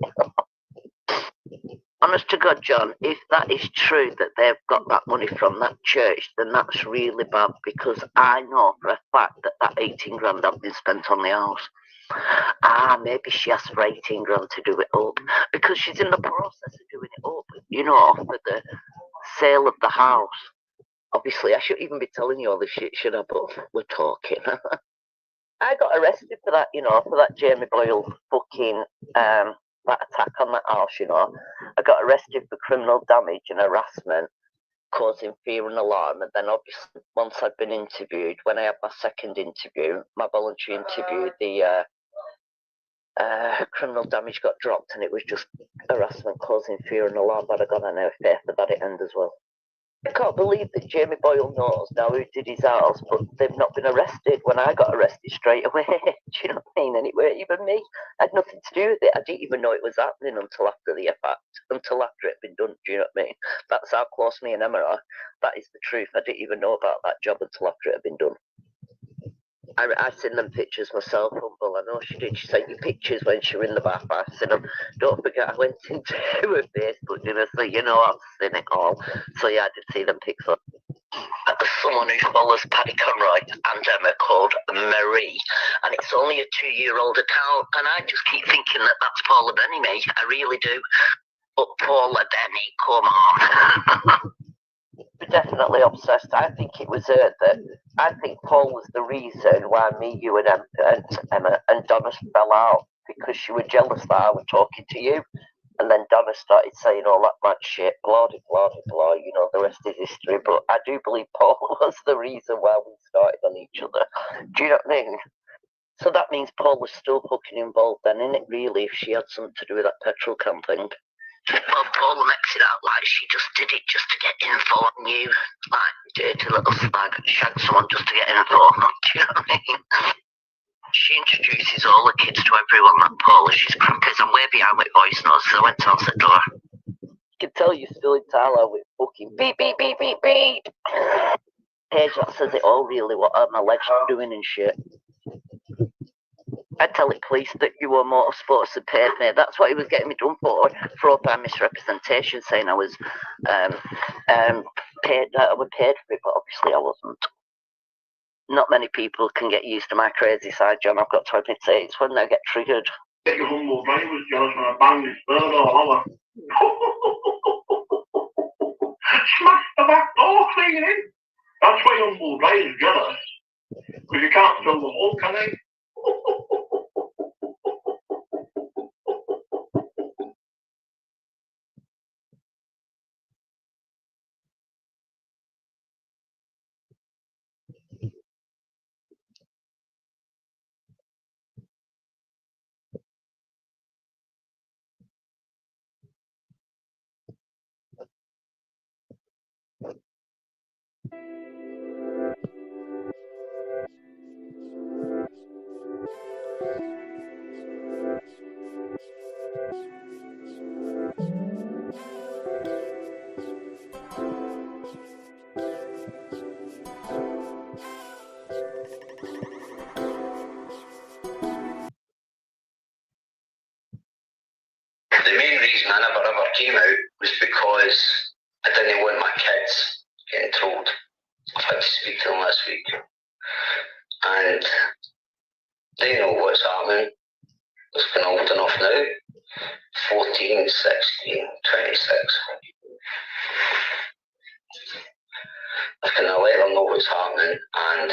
Honest to God, John, if that is true that they've got that money from that church, then that's really bad, because I know for a fact that 18 grand have been spent on the house. Maybe she asked for 18 grand to do it up, because she's in the process of doing it up, you know, for the sale of the house. Obviously, I shouldn't even be telling you all this shit, should I? But we're talking. I got arrested for that, you know, for that Jamie Boyle fucking, that attack on that house, you know. I got arrested for criminal damage and harassment, causing fear and alarm. And then obviously, once I'd been interviewed, when I had my second interview, my voluntary interview, the criminal damage got dropped, and it was just harassment causing fear and alarm. But I got an FA for that, it end as well. I can't believe that Jamie Boyle knows now who did his house, but they've not been arrested when I got arrested straight away. Do you know what I mean? Anyway, even me, I had nothing to do with it. I didn't even know it was happening until after the fact, until after it had been done. Do you know what I mean? That's how close me and Emma are. That is the truth. I didn't even know about that job until after it had been done. I seen them pictures myself, humble. I know she did. She sent you pictures when she was in the bath. I said, don't forget, I went into her Facebook, you know, so you know I've seen it all. So yeah, I did see them pics up. There's someone who follows Paddy Conroy and Emma called Marie, and it's only a 2-year-old account, and I just keep thinking that that's Paula Benny, me. I really do. But Paula Benny, come on. Definitely obsessed. I think it was her that. I think Paul was the reason why me, you, and Emma and Donna fell out, because she was jealous that I was talking to you, and then Donna started saying all that mad shit, blah blah blah. You know, the rest is history. But I do believe Paul was the reason why we started on each other. Do you know what I mean? So that means Paul was still fucking involved then, innit? Really, if she had something to do with that petrol can thing. Well, Paula makes it out like she just did it just to get info on you. Like, dirty little slag, shag someone just to get info. Do you know what I mean? She introduces all the kids to everyone, that Paula. She's crackers. I'm way behind with voice notes, so I went to answer the door. You can tell you're still in Thailand with fucking beep, beep, beep, beep, beep. Paige, that says it all, really, what I'm alleged doing and shit. I tell the police that you were motorsports and paid me. That's what he was getting me done for fraud by misrepresentation, saying I was paid. I was paid for it, but obviously I wasn't. Not many people can get used to my crazy side, John. I've got to admit it. It's when they get triggered. Get your humble brain was jealous when I banged this bird all over. Smash the back door cleaning. That's why humble brain is jealous. Because you can't fill the hole, can they? The main reason I never ever came out was because street. And they know what's happening. It's been old enough now. 14, 16, 26. I can let them know what's happening, and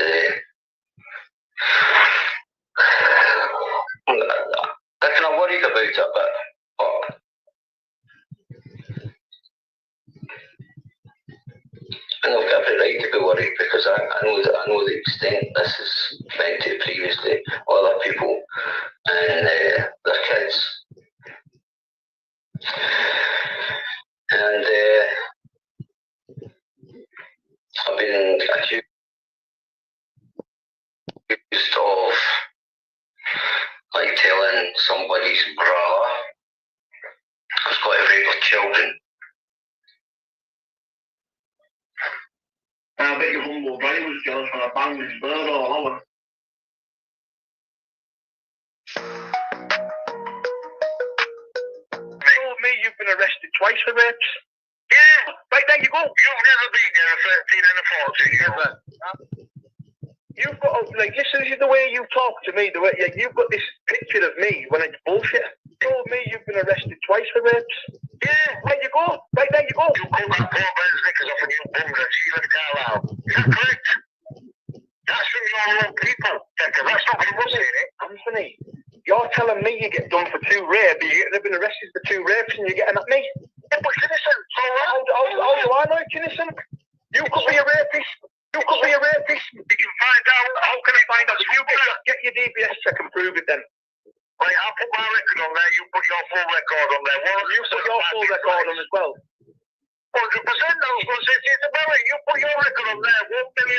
I kind of worried about it a bit, but I know I've got every right to be worried because I know the extent this is meant to previously other people and their kids. And I've been accused of like telling somebody's brother who's got to rape their children. I bet your humble brother was jealous when I banged his bird all over. You told me you've been arrested twice for rapes. Yeah. Right, there you go. You've never been there a 13 and a 14, never. You've got, like, listen, this is the way you talk to me, the way, you've got this picture of me when it's bullshit. You told me you've been arrested twice for rapes. Yeah. Right, you go. Right, there you go. You come and poor man's knickers off and you bummed and she let Carlisle. Is that correct? That's from your own people, Decca. That's not from us, ain't it? Anthony, you're telling me you get done for 2 rapes, you've been arrested for 2 rapes and you're getting at me? Yeah, but innocent. So How do I know it's innocent? You could be a rapist. You could be a rapist. you can find out. How can I find out? If you Get your DBS check and prove it then. right, I'll put my record on there. You put your full record on there. What You put your full record on as well. 100%. I was going to say to you, Barry, you put your record on there.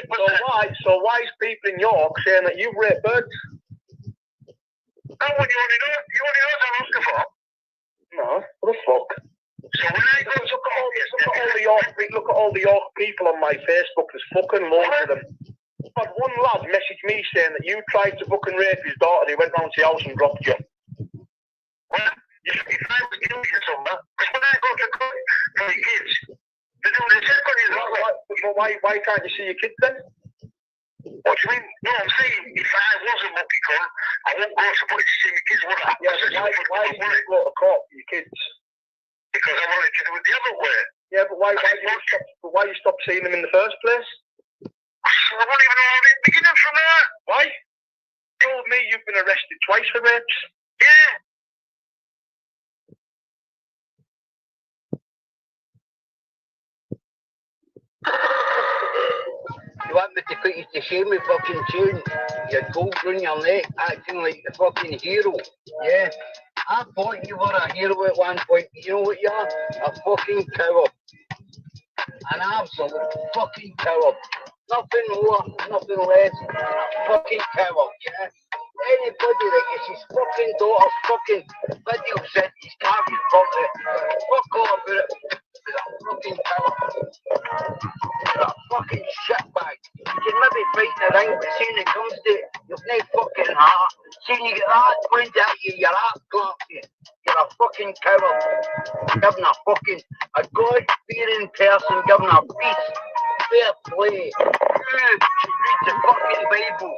1,000,000%. So why is people in York saying that you've raped birds? That one you only know what I'm asking for. No, what the fuck? So when I go to Look at all the York people on my Facebook. There's fucking loads of them. I had one lad message me saying that you tried to fucking rape his daughter and he went round to your house and dropped you. Well, if I was guilty of something, because when I go to court for my kids, they do the check on his Why can't you see your kids then? What do you mean? No, I'm saying if I was a monkey cunt, I won't go to police to see my kids. What Why did you go to court for your kids? Because I wanted to do it the other way. Yeah, but why you stop seeing them in the first place? I won't even know how to begin from there. Why? You told me you've been arrested twice for rapes. Yeah. You want me to put you to shame with fucking tune? Your gold on your neck, acting like the fucking hero. Yeah. I thought you were a hero at one point. You know what you are? A fucking coward. An absolute fucking coward. Nothing more, nothing less. A fucking coward, yeah? Anybody that gets his fucking daughter fucking video sent his carving property, fuck all about it. He's a fucking coward. He's a fucking shitbag. You can maybe fight in the ring, but seeing it comes to it, you've no fucking heart. Seeing you get that pointed at you, your heart claps you. You're a fucking coward. Giving a God-fearing person, giving a peace, fair play. You should read the fucking Bible.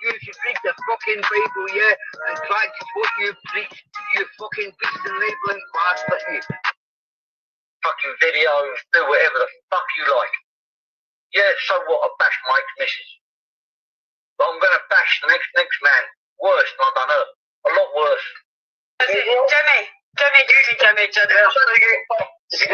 You should read the fucking Bible, yeah, and practice what you preach. You fucking beast and labelling bastard, you. Fucking videos, do whatever the fuck you like. Yeah, so what? I bash Mike's missus. But I'm gonna bash the next man. Worse than I've done her. A lot worse. Jimmy. Is it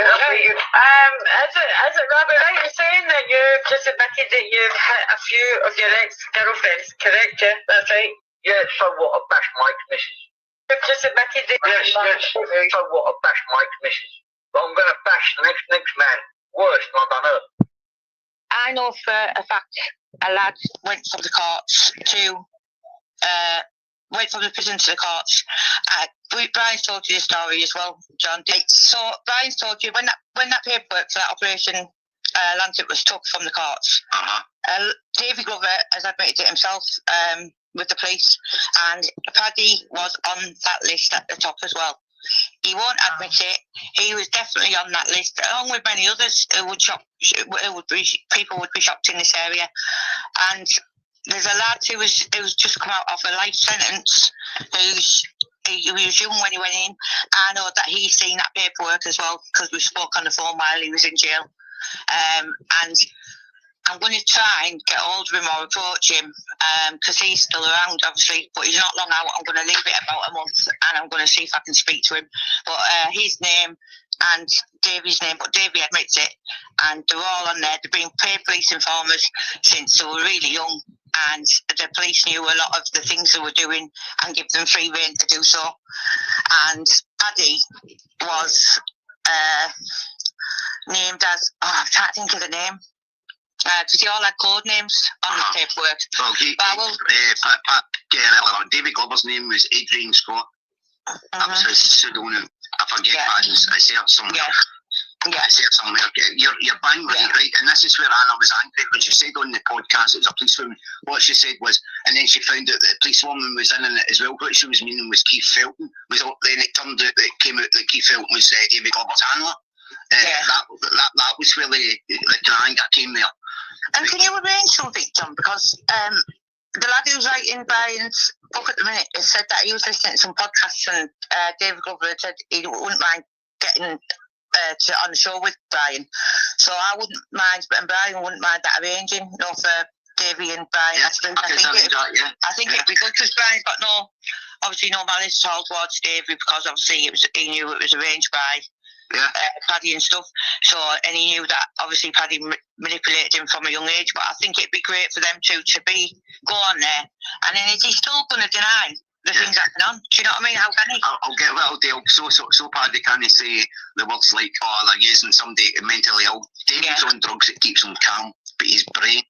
Robert right in saying that you've just admitted that you've hit a few of your ex-girlfriends, correct? Yeah, that's right. Yeah, so what? I bash Mike's missus. You've just admitted that. Yes. So what? I bash Mike's missus. But I'm gonna bash the next man. Worse than I've done her. I know for a fact a lad went from the courts to went from the prison to the courts. Brian's told you the story as well, John. So Brian's told you when that paperwork for that operation Lancet was took from the courts. David Glover has admitted it himself with the police, and Paddy was on that list at the top as well. He won't admit it. He was definitely on that list, along with many others who would people would be shocked in this area. And there's a lad who's just come out of a life sentence. He was young when he went in. I know that he's seen that paperwork as well because we spoke on the phone while he was in jail. And I'm going to try and get hold of him or approach him because he's still around, obviously, but he's not long out. I'm going to leave it about a month and I'm going to see if I can speak to him. But his name and Davy's name, but Davy admits it, and they're all on there. They've been paid police informers since they were really young, and the police knew a lot of the things they were doing and give them free rein to do so. And Paddy was named as, I can't think of the name, because they all had code names on the paperwork. David Glover's name was Adrian Scott. That was his pseudonym. I forget Paddy's. I said somewhere. I said somewhere. You're bang with it, right? And this is where Anna was angry when she said on the podcast it was a policewoman. What she said was, and then she found out that the policewoman was in it as well. What she was meaning was Keith Felton. Then it turned out that it came out that Keith Felton was David Glover's handler. That was where the anger came there. And can you arrange something, John? Because the lad who's writing Brian's book at the minute has said that he was listening to some podcasts and David Glover said he wouldn't mind getting on the show with Brian. So I wouldn't mind, and Brian wouldn't mind that arranging, for Davey and Brian. I think it'd be good because Brian's got obviously no malice at all towards Davey because obviously he knew it was arranged by Paddy and stuff. So, and he knew that obviously Paddy manipulated him from a young age. But I think it'd be great for them two to go on there. And then is he still going to deny the things happening on? Do you know what I mean? How can he? I'll get a little deal. So Paddy can't say the words like, they're using somebody mentally ill. David's on drugs that keeps him calm, but his brain